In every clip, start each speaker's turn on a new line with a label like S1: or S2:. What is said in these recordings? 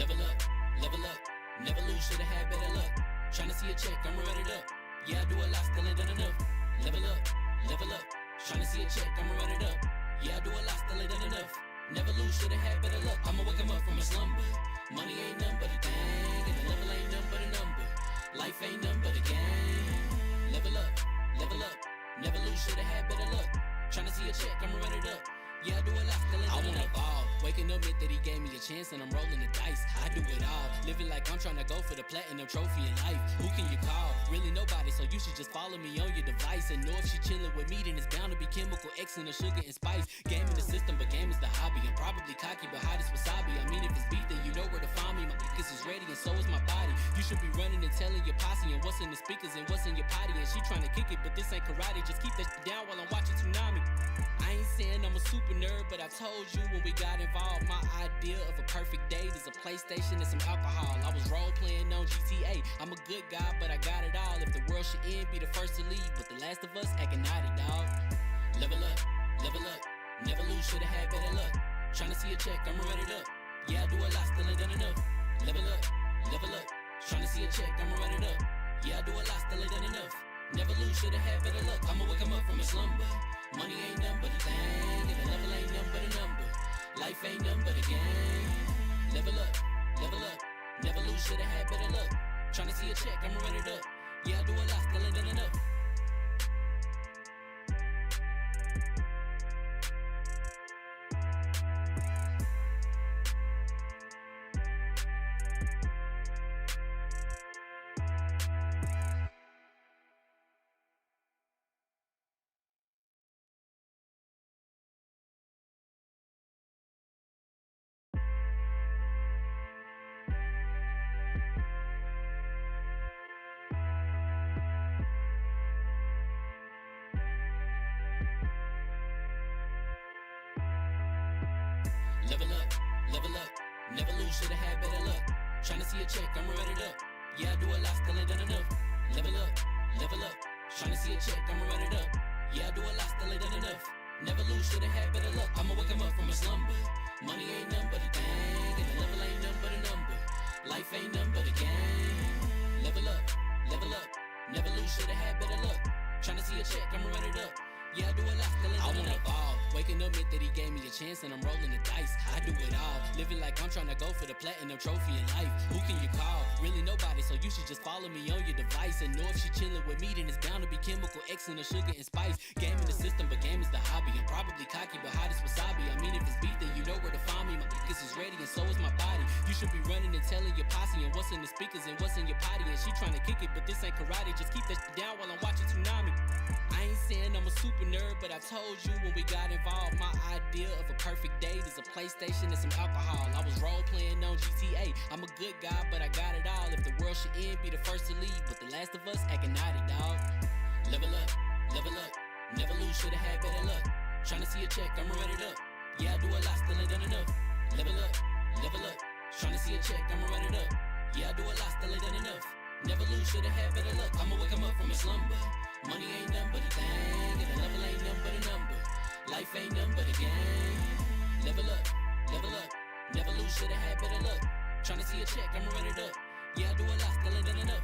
S1: Level up, level up, never lose, should've had better luck. Tryna see a check, I'ma run it up. Yeah, I do a lot, still ain't done enough. Level up, tryna see a check, I'ma run it up. Yeah, I do a lot, still ain't done enough. Never lose, should've had better luck. I'ma wake 'em up from a slumber. Money ain't nothing but a thing, and the level ain't nothing but a number. Life ain't nothing but a game. Level up, never lose, should've had better luck. Tryna see a check, I'ma run it up. Yeah, I do a lot, still ain't done enough. I wanna ball, waking up meant that he gave me a chance and I'm rolling the dice. I do it all, living like I'm trying to go for the platinum trophy in life. Who can you call? Really nobody, so you should just follow me on your device. And know if she chilling with me, then it's bound to be chemical X and the sugar and spice. Game in the system, but game is the hobby. I'm probably cocky, but hot as wasabi. I mean, if it's beef, then you know where to find me. My niggas is ready and so is my body. You should be running and telling your posse and what's in the speakers and what's in your potty. And she trying to kick it, but this ain't karate. Just keep that shit down while I'm watching Tsunami. I ain't saying I'm a super nerd, but I told you when we got involved, my idea of a perfect date is a PlayStation and some alcohol. I was role playing on GTA. I'm a good guy, but I got it all. If the world should end, be the first to leave, but the last of us acting naughty, dog. Level up, never lose, should've had better luck. Tryna see a check, I'ma run it up. Yeah, I do a lot, still ain't done enough. Level up, tryna see a check, I'ma run it up. Yeah, I do a lot, still ain't done enough. Never lose, should've had better luck. I'ma wake 'em up from a slumber. Money ain't nothing but a thing, and the level ain't nothing but a number. Life ain't nothing but a game. Level up, never lose, should've had better luck. Tryna see a check, I'ma run it up. Yeah, I do a lot, still ain't done enough. Level up, never lose, should've had better luck. Tryna see a check, I'ma run it up. Yeah, I do a lot, still ain't done enough. Level up, tryna see a check, I'ma run it up. Yeah, I do a lot, still ain't done enough. Never lose, should've had better luck. I'ma wake 'em up from a slumber. Money ain't nothing but a thing, and the level ain't nothing but a number. Life ain't nothing but a game. Level up, never lose, should've had better luck. Tryna see a check, I'ma run it up. Yeah, I do a lot, still ain't done enough. I wanna ball, waking up meant that he gave me a chance and I'm rolling the dice. I do it all, living like I'm trying to go for the platinum trophy in life. Who can you call? Really nobody, so you should just follow me on your device. And know if she chilling with me, then it's bound to be chemical X and the sugar and spice. Game in the system, but game is the hobby. I'm probably cocky, but hot as wasabi. I mean, if it's beef, then you know where to find me. My niggas is ready and so is my body. You should be running and telling your posse and what's in the speakers and what's in your potty. And she trying to kick it, but this ain't karate. Just keep that shit down while I'm watching Tsunami. I ain't saying I'm a super nerd, but I told you when we got involved, my idea of a perfect date is a PlayStation and some alcohol. I was role playing on GTA. I'm a good guy, but I got it all. If the world should end, be the first to leave, but the last of us acting naughty, dog. Level up, never lose, should've had better luck. Tryna see a check, I'ma run it up. Yeah, I do a lot, still ain't done enough. Level up, tryna see a check, I'ma run it up. Yeah, I do a lot, still ain't done enough. Never lose, should've had better luck. I'ma wake 'em up from a slumber. Money ain't nothing but a thing, and the level ain't nothing but a number. Life ain't nothing but a game. Level up, never lose, should've had better luck. Tryna see a check, I'ma run it up. Yeah, I do a lot, still ain't done enough.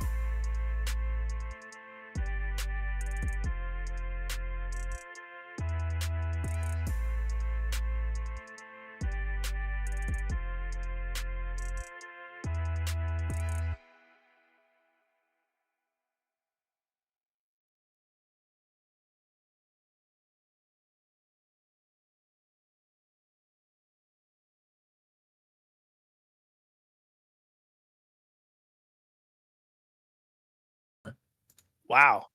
S2: Wow.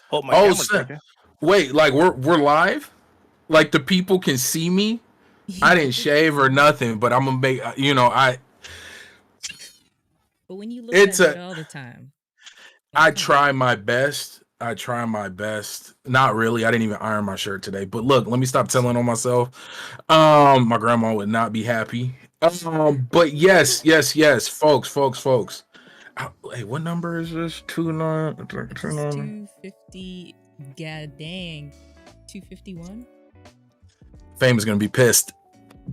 S2: Hope my camera's working.
S3: Wait, like we're live? Like the people can see me? I didn't shave or nothing, but I'm gonna make
S4: But when you look at it all the time,
S3: I try my best. Not really. I didn't even iron my shirt today. But look, let me stop telling on myself. My grandma would not be happy. But yes, folks. Hey, what number is this?
S4: 250. God dang. 251.
S3: Fame is gonna be pissed.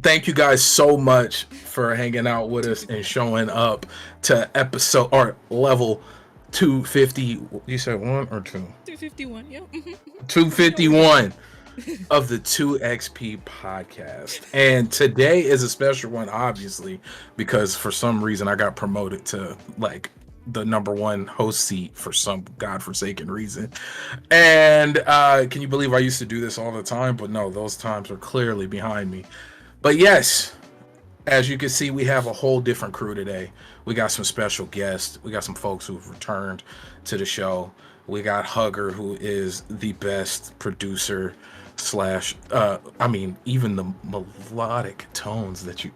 S3: thank you guys so much for hanging out with us and showing up to episode or level 250. You said 1 or 2?
S4: 251. Yep.
S3: 251 of the 2XP podcast. And today is a special one, obviously, because for some reason I got promoted to like the number one host seat for some godforsaken reason. And can you believe I used to do this all the time? But no, those times are clearly behind me. But yes, as you can see, we have a whole different crew today. We got some special guests. We got some folks who've returned to the show. We got Hugger, who is the best producer slash even the melodic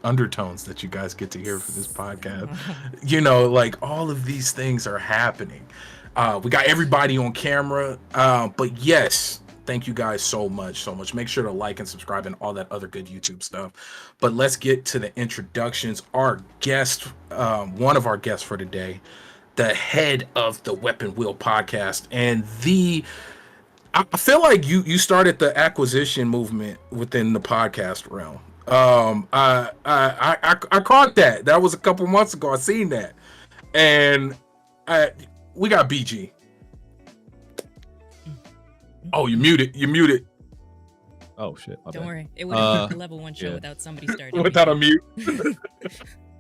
S3: undertones that you guys get to hear for this podcast. Like all of these things are happening. We got everybody on camera. But yes, thank you guys so much. Make sure to like and subscribe and all that other good YouTube stuff. But let's get to the introductions. Our guest, one of our guests for today, the head of the Weapon Wheel podcast, and I feel like you started the acquisition movement within the podcast realm. I caught that. That was a couple months ago. I seen that, and we got BG. Oh, you muted.
S5: Oh shit!
S4: Don't worry, it would have been a level 1 show without somebody starting.
S3: Without a mute.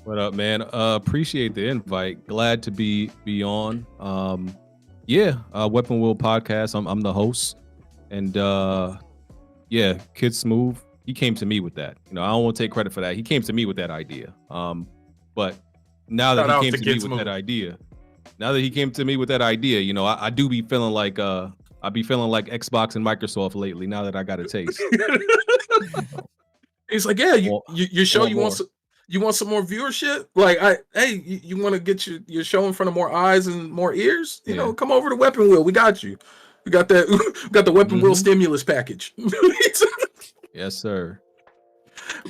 S5: What up, man? Appreciate the invite. Glad to be on. Weapon Wheel podcast. I'm the host, and Kid Smooth. He came to me with that. I don't want to take credit for that. He came to me with that idea. But now that he came to me with that idea, I do be feeling like I be feeling like Xbox and Microsoft lately. Now that I got a taste.
S3: He's like, yeah, your show. You want some more viewership? Like, you want to get your show in front of more eyes and more ears? Come over to Weapon Wheel. We got you. We got that. We got the Weapon Wheel stimulus package.
S5: Yes, sir.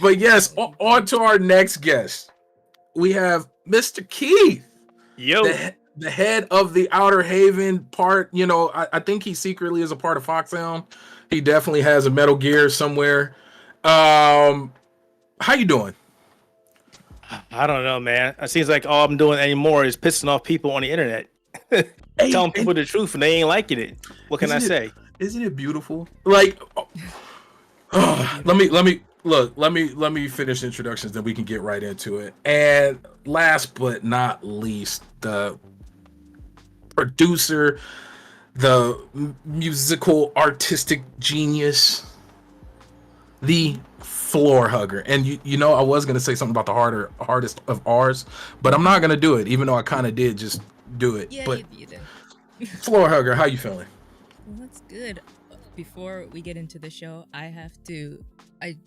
S3: But yes, on to our next guest. We have Mr. Keith.
S2: Yo.
S3: The head of the Outer Haven part. I think he secretly is a part of Foxhound. He definitely has a Metal Gear somewhere. How you doing?
S2: I don't know, man. It seems like all I'm doing anymore is pissing off people on the internet. Telling people the truth and they ain't liking it. What can I say?
S3: Isn't it beautiful? Like, let me finish introductions, then we can get right into it. And last but not least, the producer, the musical artistic genius, the floor hugger. And I was gonna say something about the hardest of ours, but I'm not gonna do it, even though I kind of did just do it.
S4: Yeah,
S3: but
S4: you did.
S3: floor hugger, how you feeling?
S4: Well, that's good. Before we get into the show, I have to. I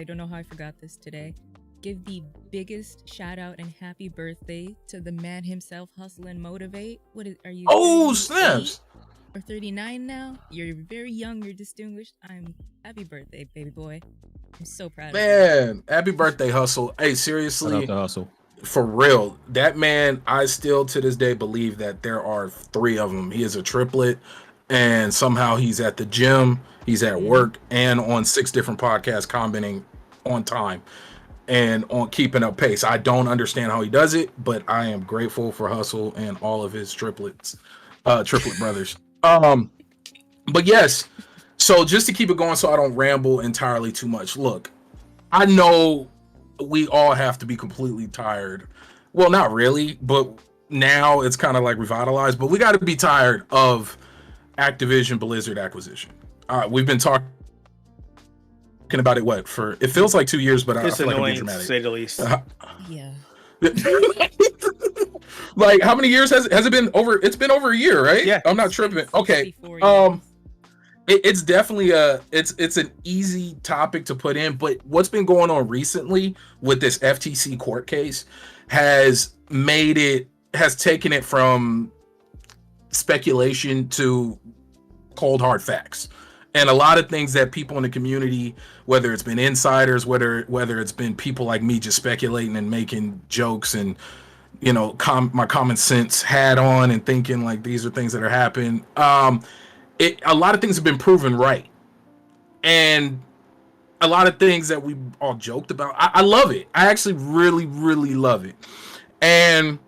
S4: don't know how I forgot this today. Give the biggest shout out and happy birthday to the man himself, Hustle and Motivate. Are you?
S3: Oh, snaps!
S4: Or 39 now? You're very young. You're distinguished. Happy birthday, baby boy. I'm so proud of you.
S3: Man, happy birthday, Hustle. Hey, seriously.
S5: Shout out to Hustle.
S3: For real, that man, I still to this day believe that there are 3 of them. He is a triplet, and somehow he's at the gym, he's at work, and on 6 different podcasts, commenting on time and on keeping up pace. I don't understand how he does it, but I am grateful for Hustle and all of his triplet brothers. But yes, so just to keep it going so I don't ramble entirely too much. Look, I know we all have to be completely tired. Well, not really, but now it's kind of like revitalized, but we got to be tired of Activision Blizzard acquisition. We've been talking about it it feels like 2 years, but
S2: it's
S3: I feel like I'm
S2: annoying
S3: being dramatic.
S2: to say the least.
S4: Yeah.
S3: Like, how many years has it been? It's been over a year, right?
S2: Yeah.
S3: I'm not tripping. Okay. It's definitely it's an easy topic to put in, but what's been going on recently with this FTC court case has taken it from speculation to cold hard facts. And a lot of things that people in the community, whether it's been insiders, whether it's been people like me just speculating and making jokes and my common sense hat on and thinking like these are things that are happening. A lot of things have been proven right. And a lot of things that we all joked about. I love it. I actually really, really love it. And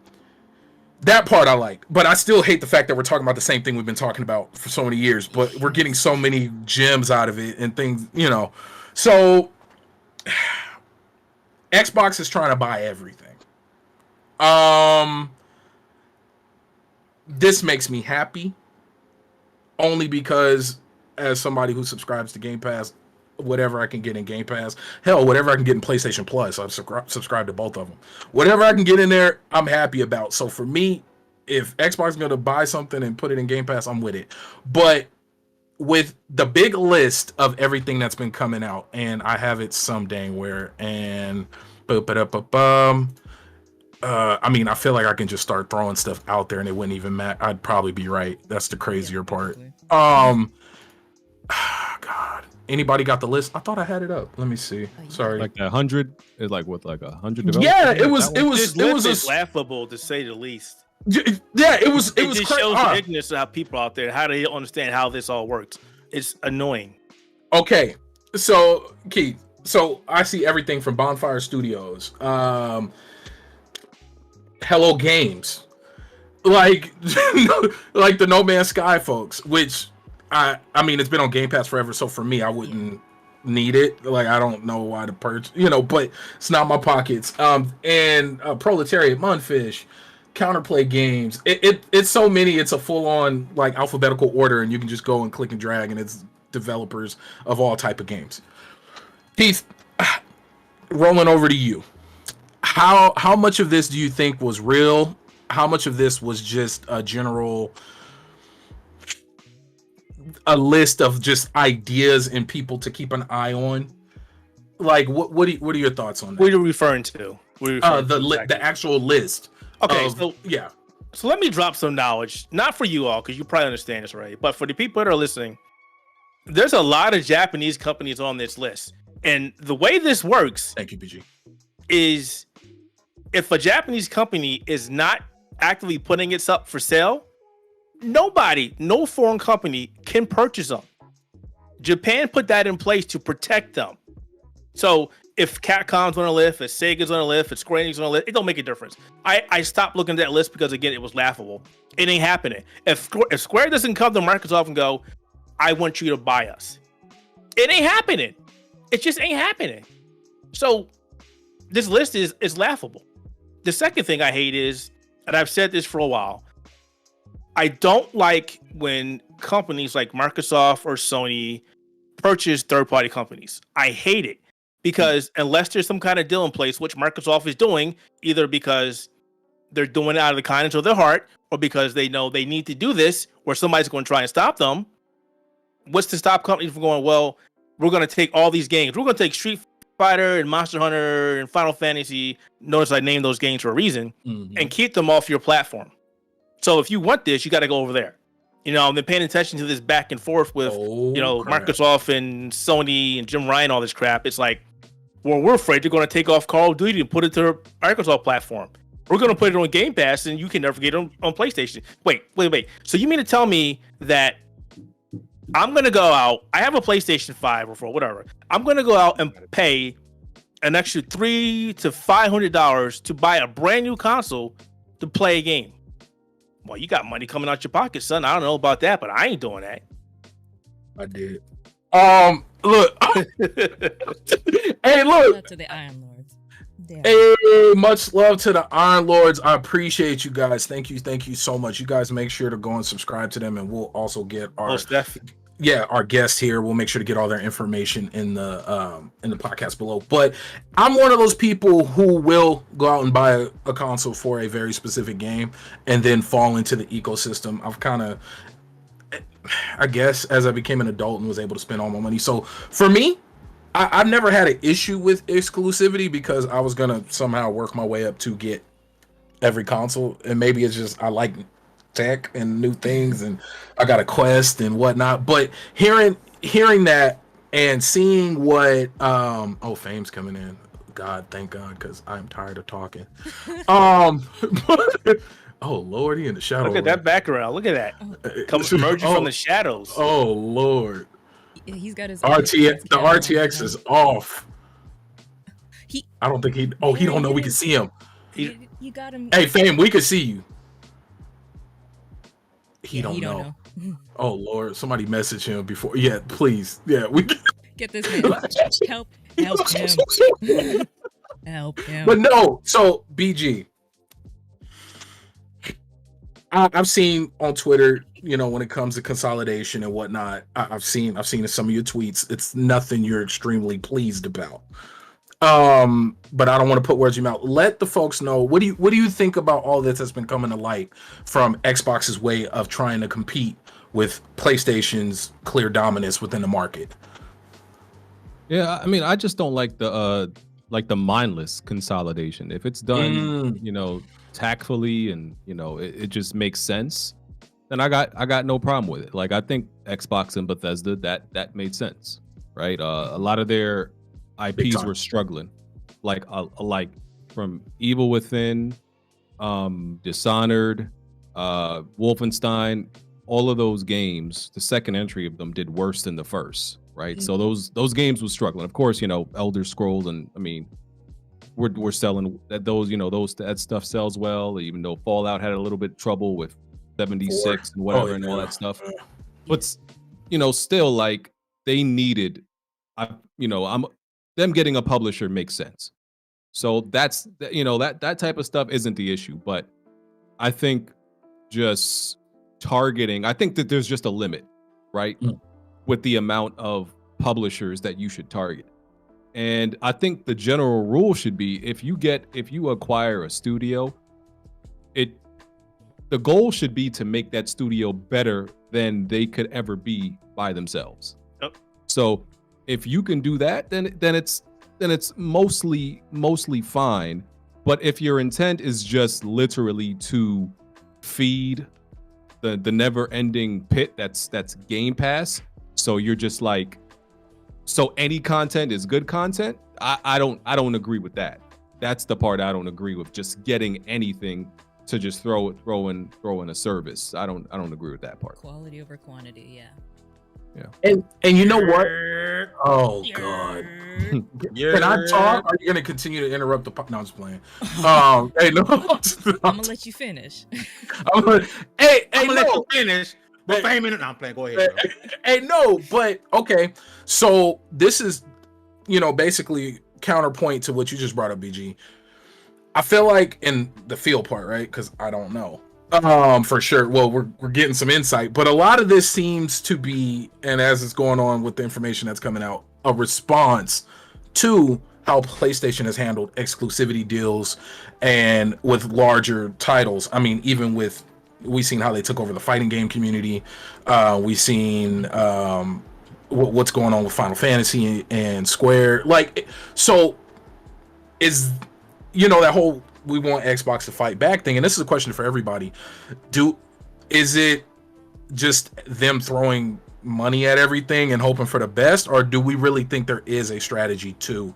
S3: that part I like. But I still hate the fact that we're talking about the same thing we've been talking about for so many years. But we're getting so many gems out of it and things, you know. So Xbox is trying to buy everything. This makes me happy. Only because as somebody who subscribes to Game Pass, whatever I can get in Game Pass, hell, whatever I can get in PlayStation Plus, I've subscribed to both of them. Whatever I can get in there, I'm happy about. So for me, if Xbox is going to buy something and put it in Game Pass, I'm with it. But with the big list of everything that's been coming out, and I have it some dang where, and I mean, I feel like I can just start throwing stuff out there and it wouldn't even matter. I'd probably be right. That's the crazier part. God, anybody got the list? I thought I had it up. Let me see. Sorry.
S5: Like 100 is like what, like 100?
S3: Yeah, it was
S2: laughable to say the least.
S3: Yeah, it was
S2: It just shows the ignorance of how people out there, how they don't understand how this all works. It's annoying.
S3: Okay, so Keith, so I see everything from Bonfire Studios, Hello Games, like like the No Man's Sky folks, which I mean it's been on Game Pass forever, so for me I wouldn't need it. Like I don't know why to purchase, you know, but it's not my pockets. And Proletariat, Munfish, Counterplay Games. It's so many. It's a full on like alphabetical order, and you can just go and click and drag, and it's developers of all type of games. Keith, rolling over to you. How much of this do you think was real? How much of this was just a list of just ideas and people to keep an eye on? Like, what are your thoughts on that?
S2: What are you referring to?
S3: The actual list.
S2: Okay, so let me drop some knowledge, not for you all, because you probably understand this already, but for the people that are listening, there's a lot of Japanese companies on this list. And the way this works,
S3: thank you, PG,
S2: is if a Japanese company is not actively putting it up for sale, no foreign company can purchase them. Japan put that in place to protect them. So if Capcom's on a list, if Sega's on a list, if Square Enix on a list, it don't make a difference. I stopped looking at that list because, again, it was laughable. It ain't happening. If Square doesn't come to Microsoft and go, I want you to buy us, it ain't happening. It just ain't happening. So this list is laughable. The second thing I hate is, and I've said this for a while, I don't like when companies like Microsoft or Sony purchase third-party companies. I hate it. Because unless there's some kind of deal in place, which Microsoft is doing, either because they're doing it out of the kindness of their heart, or because they know they need to do this, or somebody's going to try and stop them, what's to stop companies from going, well, we're going to take all these games. We're going to take Street Fighter and Monster Hunter and Final Fantasy, notice I named those games for a reason, and keep them off your platform. So if you want this, you got to go over there. You know, I've been paying attention to this back and forth with, Microsoft and Sony and Jim Ryan, all this crap. It's like, well, we're afraid they're going to take off Call of Duty and put it to the Microsoft platform. We're going to put it on Game Pass and you can never get it on PlayStation. Wait. So you mean to tell me that I'm going to go out, I have a PlayStation 5 or 4, whatever. I'm going to go out and pay an extra $300 to $500 to buy a brand new console to play a game. Well, you got money coming out your pocket, son. I don't know about that, but I ain't doing that.
S3: I did. Look. Hey, look.
S4: To the Iron Lords.
S3: Hey, much love to the Iron Lords. I appreciate you guys. Thank you so much. You guys make sure to go and subscribe to them, and we'll also get our our guests here. We'll make sure to get all their information in the podcast below. But I'm one of those people who will go out and buy a console for a very specific game and then fall into the ecosystem. I've kind of, I guess, as I became an adult and was able to spend all my money. So for me, I've never had an issue with exclusivity because I was gonna somehow work my way up to get every console, and maybe it's just I like tech and new things, and I got a Quest and whatnot. But hearing that and seeing what Fame's coming in. God, thank God, because I'm tired of talking. Oh Lord, he in the shadow.
S2: Look at that background. Look at that. Comes emerging from the shadows.
S3: Oh Lord.
S4: He's got his
S3: RTX. The
S4: camera on
S3: RTX
S4: him.
S3: is off.
S4: He
S3: I don't think he. Oh, he
S4: Yeah,
S3: don't know
S4: he
S3: we can
S4: is.
S3: see him.
S4: you got him.
S3: Hey, fam, we can see you. He
S4: Yeah,
S3: don't
S4: he
S3: know.
S4: don't know.
S3: Oh Lord, somebody message him before. Yeah, please. Yeah, we.
S4: Get this man. Help him. Help him.
S3: But no, so BG. I've seen on Twitter, you know, when it comes to consolidation and whatnot, I've seen some of your tweets. It's nothing you're extremely pleased about. But I don't want to put words in your mouth. Let the folks know, what do you think about all this that's been coming to light from Xbox's way of trying to compete with PlayStation's clear dominance within the market?
S5: Yeah, I mean, I just don't like the mindless consolidation. If it's done, you know, tactfully and you know it just makes sense, then I got no problem with it. Like I think Xbox and Bethesda that made sense, right? A lot of their IPs were struggling, like from Evil Within, Dishonored, Wolfenstein. All of those games, the second entry of them did worse than the first, right? So those games were struggling. Of course, you know, Elder Scrolls, and I mean, we're selling that, those, you know, that stuff sells well, even though Fallout had a little bit of trouble with 76 and whatever and all that stuff. But you know, still, like, they needed, them getting a publisher makes sense. So that's, you know, that type of stuff isn't the issue. But I think just targeting, I think that there's just a limit, right, with the amount of publishers that you should target. And I think the general rule should be, if you acquire a studio, the goal should be to make that studio better than they could ever be by themselves.
S2: Yep.
S5: So if you can do that, then it's mostly fine. But if your intent is just literally to feed the never-ending pit that's Game Pass, so you're just like, so any content is good content, I don't agree with that. That's the part I don't agree with. Just getting anything to just throw in a service. I don't agree with that part.
S4: Quality over quantity, yeah.
S3: And you know what? Oh God. Can I talk? Or are you gonna continue to interrupt the no, I'm just playing. Hey, no.
S4: I'm gonna let you finish.
S3: I'm gonna
S2: let you finish. But for a minute, no, I'm playing. Go ahead.
S3: Hey, no, but okay. So this is, you know, basically counterpoint to what you just brought up, BG. I feel like in the feel part, right? Because I don't know. For sure. Well, we're getting some insight, but a lot of this seems to be, and as it's going on with the information that's coming out, a response to how PlayStation has handled exclusivity deals and with larger titles. I mean, even with, we've seen how they took over the fighting game community. We've seen what's going on with Final Fantasy and Square. Like, so is, you know, that whole we want Xbox to fight back thing, and this is a question for everybody. Is it just them throwing money at everything and hoping for the best, or do we really think there is a strategy to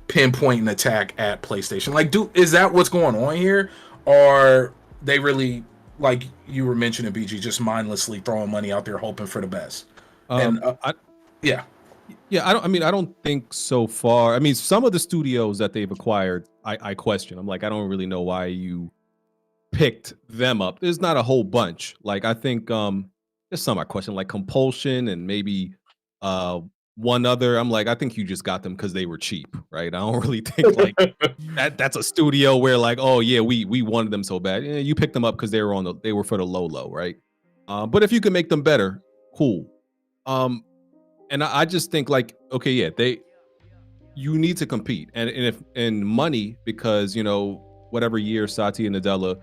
S3: pinpoint an attack at PlayStation? Like, is that what's going on here, or they really, like you were mentioning, BG, just mindlessly throwing money out there hoping for the best?
S5: Yeah, I don't think so far. I mean, some of the studios that they've acquired, I question. I'm like, I don't really know why you picked them up. There's not a whole bunch. Like, I think there's some I question, like Compulsion and maybe one other. I'm like, I think you just got them because they were cheap, right? I don't really think like that's a studio where like, oh yeah, we wanted them so bad. Yeah, you picked them up because they were for the low, right? But if you can make them better, cool. And I just think like, okay, yeah, you need to compete, and if money, because you know whatever year Satya and Nadella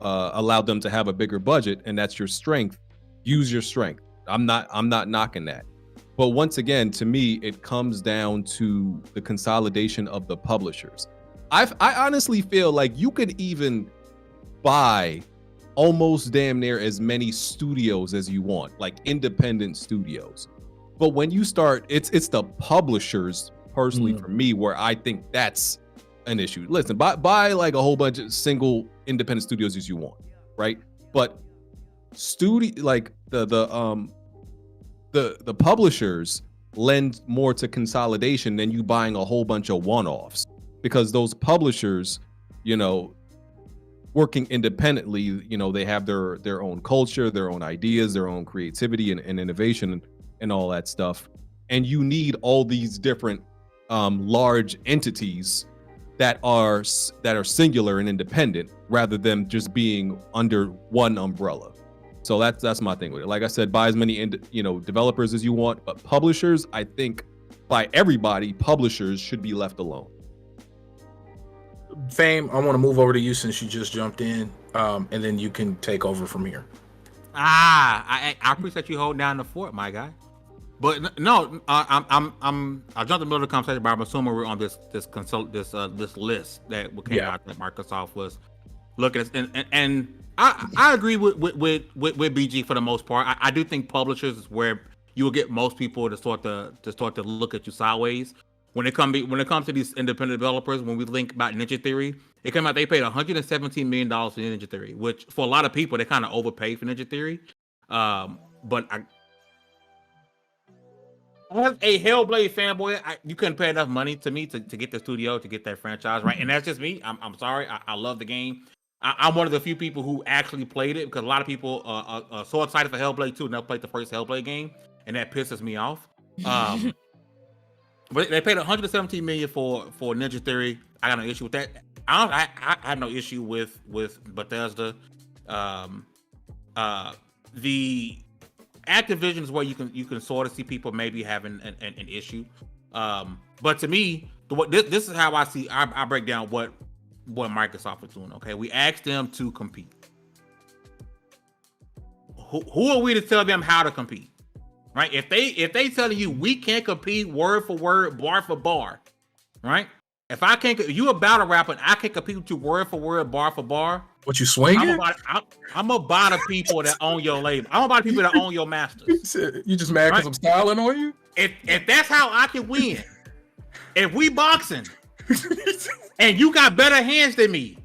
S5: allowed them to have a bigger budget, and that's your strength. Use your strength. I'm not knocking that, but once again, to me, it comes down to the consolidation of the publishers. I honestly feel like you could even buy almost damn near as many studios as you want, like independent studios. But when you start, it's the publishers, personally, for me, where I think that's an issue. Listen, buy like a whole bunch of single independent studios as you want, right? But like the the publishers lend more to consolidation than you buying a whole bunch of one-offs, because those publishers, you know, working independently, you know, they have their own culture, their own ideas, their own creativity and innovation and all that stuff. And you need all these different large entities that are singular and independent rather than just being under one umbrella. So that's my thing with it. Like I said, buy as many developers as you want, but publishers, I think by everybody, publishers should be left alone.
S3: Fame, I want to move over to you since you just jumped in, and then you can take over from here.
S6: I appreciate you holding down the fort, my guy. But no, I jumped in the middle of the conversation, but I'm assuming we're on this list that came out that Microsoft was looking at, and I agree with BG for the most part. I do think publishers is where you will get most people to start to look at you sideways. When it comes to these independent developers, when we think about Ninja Theory, it came out they paid $117 million for Ninja Theory, which for a lot of people they kind of overpaid for Ninja Theory. But as a Hellblade fanboy, you couldn't pay enough money to me to get the studio to get that franchise right, and that's just me. I'm sorry, I love the game. I'm one of the few people who actually played it because a lot of people are so excited for Hellblade 2 and they'll play the first Hellblade game, and that pisses me off. But they paid $117 million for Ninja Theory. I got no issue with that. I have no issue with Bethesda. The Activision is where you can sort of see people maybe having an issue. But to me, this is how I break down what Microsoft is doing. Okay, we asked them to compete. Who are we to tell them how to compete? Right? If they telling you we can't compete word for word, bar for bar, right? If you a battle rapper and I can't compete with you word for word, bar for bar.
S3: What, you swinging?
S6: I'm about the people that own your label. I'm about the people that own your masters.
S3: You just mad because I'm styling on you?
S6: If that's how I can win, if we boxing and you got better hands than me,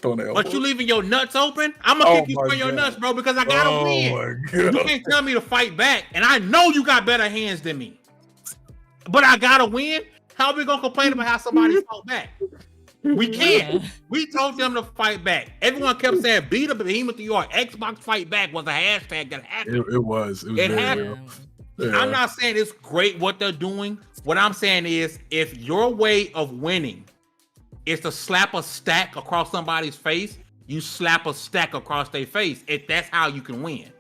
S6: but you leaving your nuts open, I'm gonna kick you for your nuts, bro, because I gotta win. You can't tell me to fight back, and I know you got better hands than me, but I gotta win. How are we gonna complain about how somebody fought back? We can't. We told them to fight back. Everyone kept saying beat a behemoth you are. Xbox fight back was a hashtag that happened. It happened. Yeah. I'm not saying it's great what they're doing. What I'm saying is if your way of winning is to slap a stack across somebody's face, you slap a stack across their face. If that's how you can win.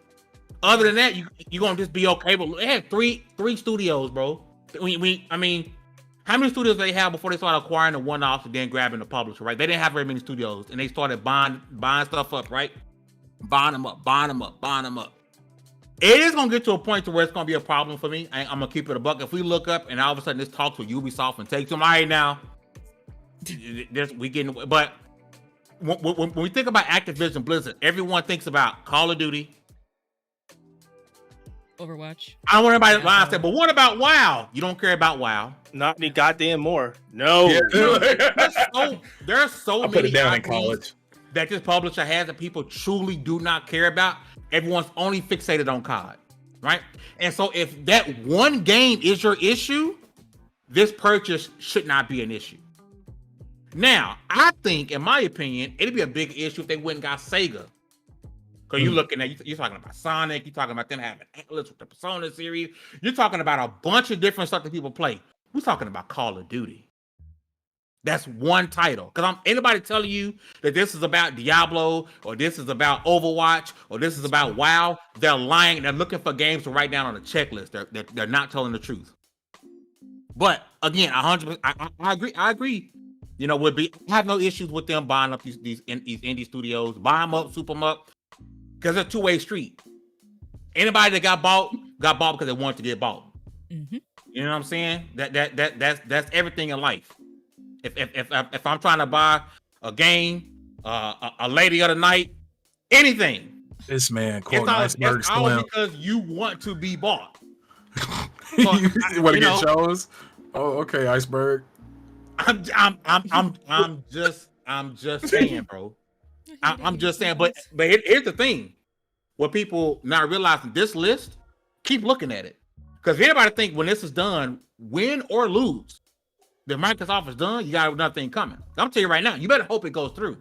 S6: Other than that, you're gonna just be okay. But they had three studios, bro. I mean, how many studios they have before they started acquiring the one-offs and then grabbing the publisher, right? They didn't have very many studios, and they started buying stuff up, right? Buying them up. It is gonna get to a point to where it's gonna be a problem for me. I'm gonna keep it a buck. If we look up and all of a sudden this talks with Ubisoft and takes them, all right now. But when we think about Activision Blizzard, everyone thinks about Call of Duty,
S4: Overwatch.
S6: I don't want everybody to lie and say, but what about WoW? You don't care about WoW.
S2: Not any goddamn more. No.
S3: Yeah.
S6: There are so
S3: I
S6: many
S3: put it down in
S6: IPs
S3: college
S6: that this publisher has that people truly do not care about. Everyone's only fixated on COD, right? And so if that one game is your issue, this purchase should not be an issue. Now, I think, in my opinion, it'd be a big issue if they went and got Sega. Because you're looking at, you're talking about Sonic, you're talking about them having Atlas with the Persona series, you're talking about a bunch of different stuff that people play. We're talking about Call of Duty. That's one title. Because anybody telling you that this is about Diablo, or this is about Overwatch, or this is about WoW, they're lying. They're looking for games to write down on a checklist. They're not telling the truth. But again, 100%, I agree. You know, I have no issues with them buying up these indie studios, buy them up, soup them up. Because it's a two-way street. Anybody that got bought because they wanted to get bought. Mm-hmm. You know what I'm saying? That's everything in life. If I'm trying to buy a game, a lady of the night, anything.
S3: This man, quote Iceberg
S6: It's all because you want to be bought.
S3: You want to get shows? Oh, okay, Iceberg.
S6: I'm just saying, bro. I'm just saying, but here's the thing. What people not realizing, this list keep looking at it. Because if anybody think when this is done, win or lose, the Microsoft is done, you got another thing coming. I'm telling you right now, you better hope it goes through.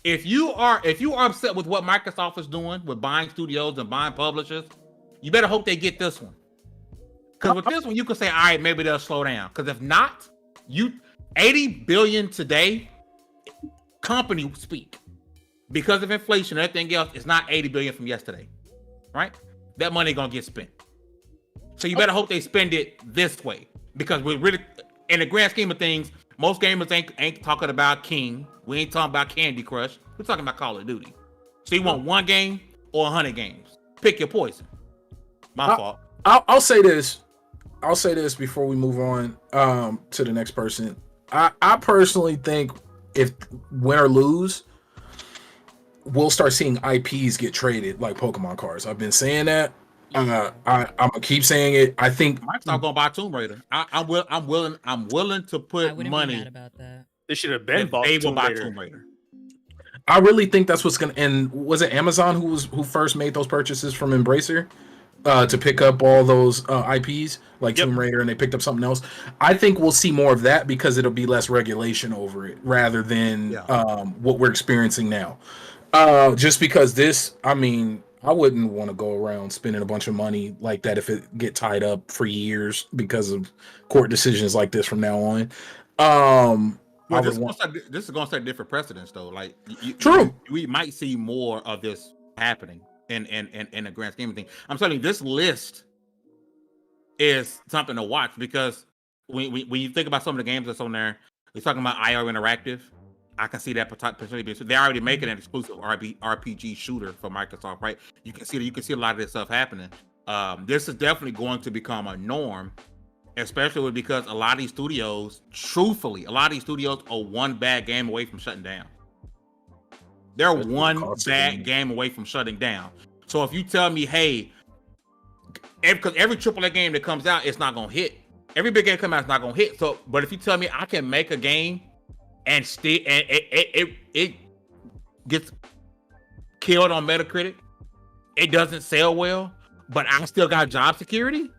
S6: If you are upset with what Microsoft is doing with buying studios and buying publishers, you better hope they get this one. Because with this one, you can say, all right, maybe they'll slow down. Because if not, 80 billion today, company speak. Because of inflation and everything else, it's not 80 billion from yesterday. Right? That money gonna get spent. So you better hope they spend it this way. Because we're really, in the grand scheme of things, most gamers ain't talking about King. We ain't talking about Candy Crush. We're talking about Call of Duty. So you want one game or 100 games? Pick your poison. My fault.
S3: I'll say this. I'll say this before we move on to the next person. I personally think if win or lose, we'll start seeing IPs get traded like Pokemon cards. I've been saying that. I'm gonna keep saying it. I think
S6: Microsoft gonna buy Tomb Raider. I'm willing to put
S4: I wouldn't
S6: money.
S4: be mad about that.
S2: They should have been bought
S6: They will
S2: Tomb
S6: buy
S2: Raider.
S6: Tomb Raider.
S3: I really think that's what's gonna. And was it Amazon who first made those purchases from Embracer to pick up all those IPs like Tomb Raider, and they picked up something else? I think we'll see more of that because it'll be less regulation over it rather than what we're experiencing now. Just because this, I mean, I wouldn't want to go around spending a bunch of money like that if it get tied up for years because of court decisions like this from now on.
S6: Well, this is going to set different precedents, though. Like,
S3: true,
S6: we might see more of this happening in the grand scheme of things. I'm telling you, this list is something to watch because when you think about some of the games that's on there, you're talking about IR Interactive. I can see that potentially being. They're already making an exclusive RPG shooter for Microsoft, right? You can see a lot of this stuff happening. This is definitely going to become a norm, especially because a lot of these studios, truthfully, are one bad game away from shutting down. They're one bad game away from shutting down. So if you tell me, hey, because every AAA game that comes out, it's not gonna hit. Every big game comes out, it's not gonna hit. So, but if you tell me I can make a game and still it gets killed on Metacritic, it doesn't sell well, but I still got job security,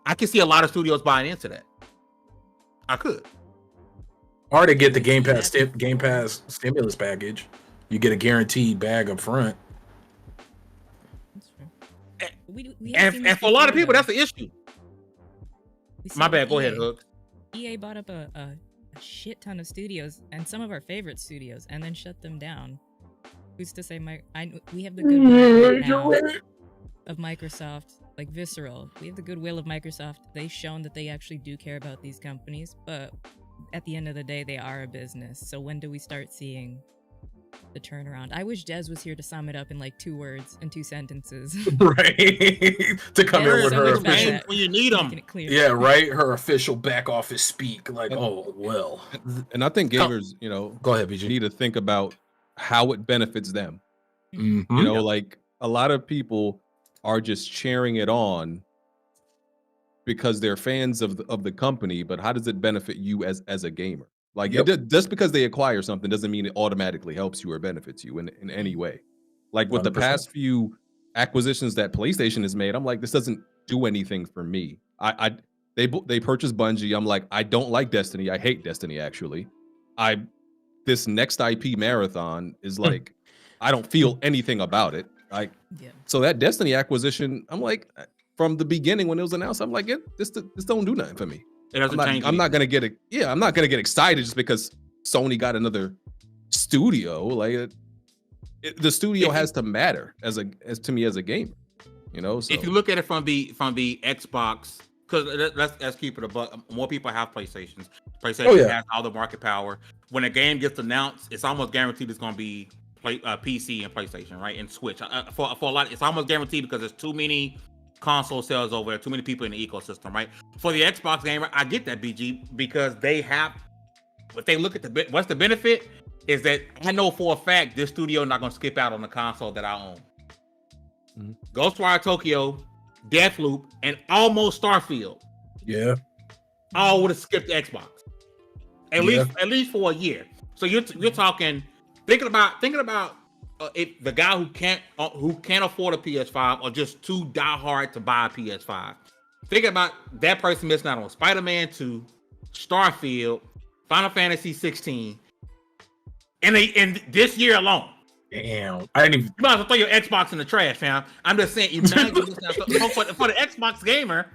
S6: I can see a lot of studios buying into that. I could.
S3: Or to get the Game Pass stimulus package, you get a guaranteed bag up front.
S4: That's true.
S6: And for a lot of people, that's the issue. My bad. Go ahead, Hook.
S4: EA bought up a shit ton of studios and some of our favorite studios, and then shut them down. Who's to say we have the goodwill right now of Microsoft, like Visceral. We have the goodwill of Microsoft. They've shown that they actually do care about these companies, but at the end of the day, they are a business. So when do we start seeing the turnaround? I wish Des was here to sum it up in like 2 words and 2 sentences.
S3: Right. To come in with her official
S6: when you need them.
S3: Yeah, right. Her official back office speak. Like, oh well.
S5: And I think gamers,
S3: go ahead, BG.
S5: need to think about how it benefits them.
S3: Mm-hmm.
S5: Like a lot of people are just cheering it on because they're fans of the company, but how does it benefit you as a gamer? Like just because they acquire something doesn't mean it automatically helps you or benefits you in any way. Like with 100%. The past few acquisitions that PlayStation has made, I'm like, this doesn't do anything for me. They purchased Bungie. I'm like, I don't like Destiny. I hate Destiny actually. This next IP marathon is like, I don't feel anything about it. So that Destiny acquisition, I'm like, from the beginning when it was announced, I'm like, this don't do nothing for me. I'm not gonna get it. Yeah, I'm not gonna get excited just because Sony got another studio. Like the studio has to matter as to me as a gamer. So.
S6: If you look at it from the Xbox, because let's keep it a buck. More people have PlayStations. PlayStation has all the market power. When a game gets announced, it's almost guaranteed it's gonna be PC and PlayStation, right? And Switch. For a lot, it's almost guaranteed because there's too many console sales over there, too many people in the ecosystem, right? For the Xbox gamer, I get that, BG, because they have, if they look at what's the benefit is that I know for a fact this studio not going to skip out on the console that I own. Mm-hmm. Ghostwire Tokyo, Deathloop, and almost Starfield.
S3: Yeah.
S6: All would have skipped the Xbox. At least for a year. So you're talking, thinking about the guy who can't afford a PS5 or just too diehard to buy a PS5. Think about that person missing out on Spider-Man 2, Starfield, Final Fantasy 16, and this year alone.
S3: Damn, I didn't even.
S6: You might as well throw your Xbox in the trash, fam. I'm just saying, for the Xbox gamer,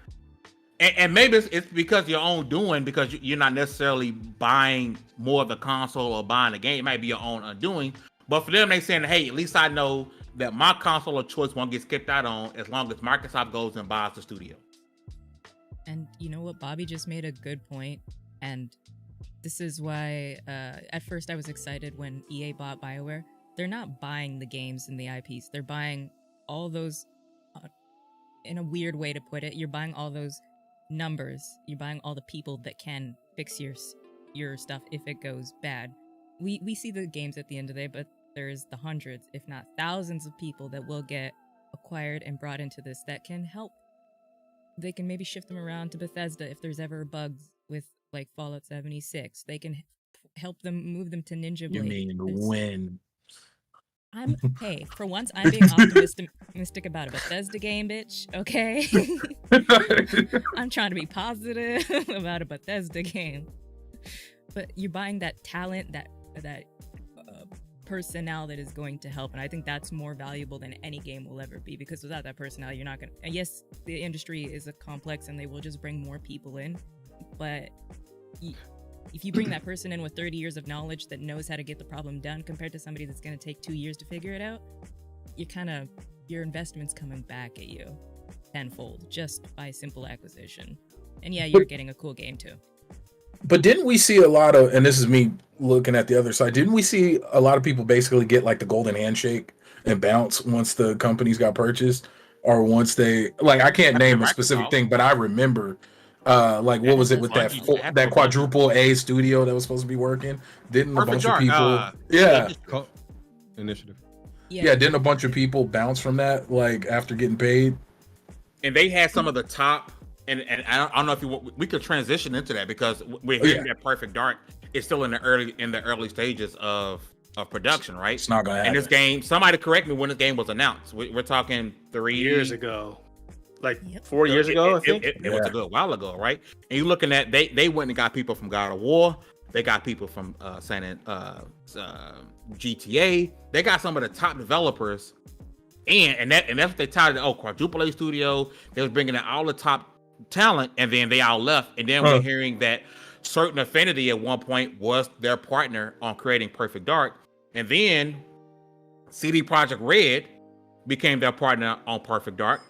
S6: and maybe it's because of your own doing, because you're not necessarily buying more of the console or buying the game. It might be your own undoing. But for them, they saying, hey, at least I know that my console of choice won't get skipped out on as long as Microsoft goes and buys the studio.
S4: And you know what? Bobby just made a good point, and this is why at first I was excited when EA bought BioWare. They're not buying the games and the IPs. They're buying all those, in a weird way to put it, you're buying all those numbers. You're buying all the people that can fix your stuff if it goes bad. We see the games at the end of the day, but there's the hundreds, if not thousands of people that will get acquired and brought into this that can help. They can maybe shift them around to Bethesda if there's ever bugs with like Fallout 76. They can help them move them to Ninja Blade.
S3: You mean win?
S4: Hey, for once, I'm being optimistic about a Bethesda game, bitch. Okay, I'm trying to be positive about a Bethesda game. But you're buying that talent, that personnel that is going to help, and I think that's more valuable than any game will ever be. Because without that personnel, you're not gonna. And yes, the industry is a complex, and they will just bring more people in, but. If you bring that person in with 30 years of knowledge that knows how to get the problem done compared to somebody that's going to take 2 years to figure it out, your investment's coming back at you tenfold just by simple acquisition. And yeah, you're getting a cool game too.
S3: But didn't we see a lot of, and this is me looking at the other side, didn't we see a lot of people basically get like the golden handshake and bounce once the companies got purchased? Or once they, like, I can't name a specific thing, but I remember like what was it with that quadruple A studio that was supposed to be working? Didn't a bunch of people
S5: initiative?
S3: Yeah, didn't a bunch of people bounce from that like after getting paid?
S6: And they had some of the top, and I don't know if we could transition into that because we're hearing that Perfect Dark is still in the early stages of production, right?
S3: It's not gonna happen.
S6: And this game, somebody correct me when this game was announced. We're talking 3
S2: years ago. Like 4 years ago, I think.
S6: It was a good while ago, right? And you're looking at they went and got people from God of War. They got people from GTA. They got some of the top developers, and that's what they tied it. Quadruple A studio. They was bringing in all the top talent, and then they all left. And then we're hearing that Certain Affinity at one point was their partner on creating Perfect Dark, and then CD Projekt Red became their partner on Perfect Dark.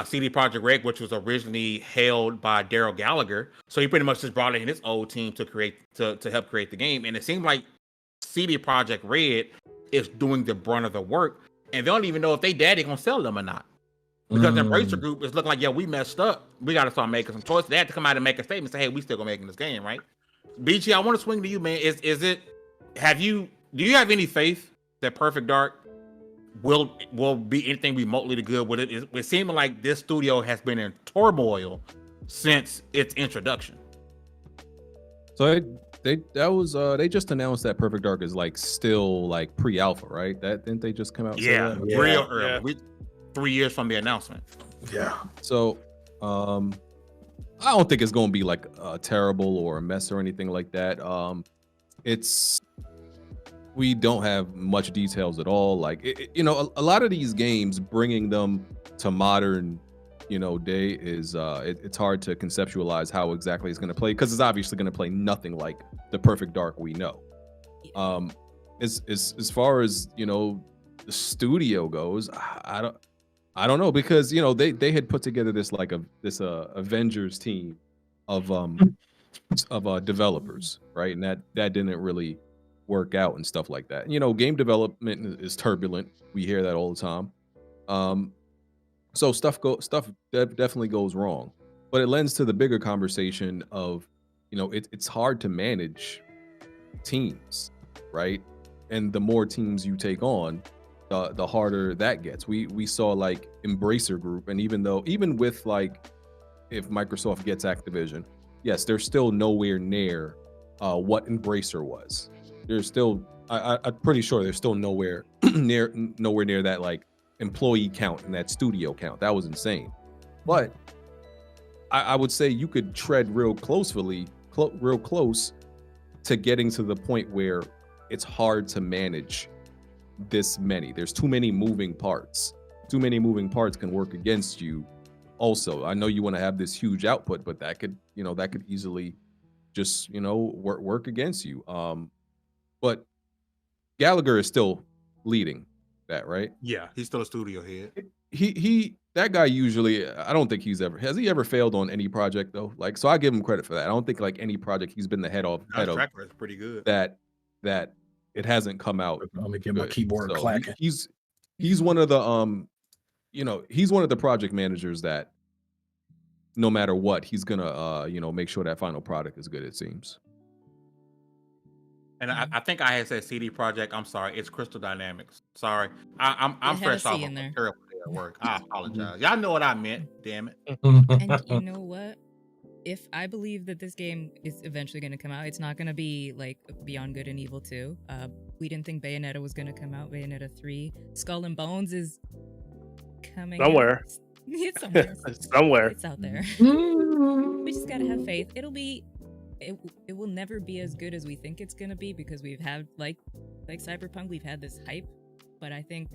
S6: CD Projekt Red, which was originally held by Daryl Gallagher, so he pretty much just brought in his old team to help create the game. And it seemed like CD Projekt Red is doing the brunt of the work, and they don't even know if they daddy gonna sell them or not. Because the Embracer Group is looking like, yeah, we messed up. We got to start making some choices. They had to come out and make a statement, say, hey, we still gonna making this game, right? BG, I want to swing to you, man. Do you have any faith that Perfect Dark will be anything remotely good with it? It's seeming like this studio has been in turmoil since its introduction.
S5: So they just announced that Perfect Dark is like still like pre-alpha, right? That didn't they just come out?
S6: Yeah, real early. 3 years from the announcement.
S3: Yeah.
S5: So I don't think it's going to be like terrible or a mess or anything like that. We don't have much details at all. Like, a lot of these games, bringing them to modern, day is it's hard to conceptualize how exactly it's going to play, because it's obviously going to play nothing like the Perfect Dark we know. As far as the studio goes, I don't know, because they had put together this Avengers team of developers, right? And that didn't really work out and stuff like that. Game development is turbulent. We hear that all the time. So stuff definitely goes wrong. But it lends to the bigger conversation of, it's hard to manage teams, right? And the more teams you take on, the harder that gets. We saw like Embracer Group, and even with like, if Microsoft gets Activision, yes, they're still nowhere near what Embracer was. They're still I'm pretty sure they're still nowhere near that like employee count and that studio count. That was insane. But I would say you could tread real close to getting to the point where it's hard to manage this many. There's too many moving parts. Too many moving parts can work against you. Also, I know you want to have this huge output, but that could easily just, work against you. But Gallagher is still leading that, right?
S6: Yeah, he's still a studio head.
S5: That guy usually, I don't think has he ever failed on any project though? Like, so I give him credit for that. I don't think like any project he's been the head of.
S6: Track record's pretty good.
S5: That it hasn't come out.
S3: Let me get my keyboard clacking.
S5: He's one of the he's one of the project managers that no matter what, he's gonna make sure that final product is good, it seems.
S6: And I think I had said CD Projekt. I'm sorry, it's Crystal Dynamics. Sorry, I'm fresh off of a terrible day at work. I apologize. Y'all know what I meant. Damn it.
S4: And you know what? If I believe that this game is eventually going to come out, it's not going to be like Beyond Good and Evil 2. We didn't think Bayonetta was going to come out. Bayonetta 3. Skull and Bones is coming
S2: somewhere.
S4: Out. It's somewhere.
S2: Somewhere.
S4: It's out there. We just got to have faith. It will never be as good as we think it's going to be because we've had like Cyberpunk, we've had this hype, but I think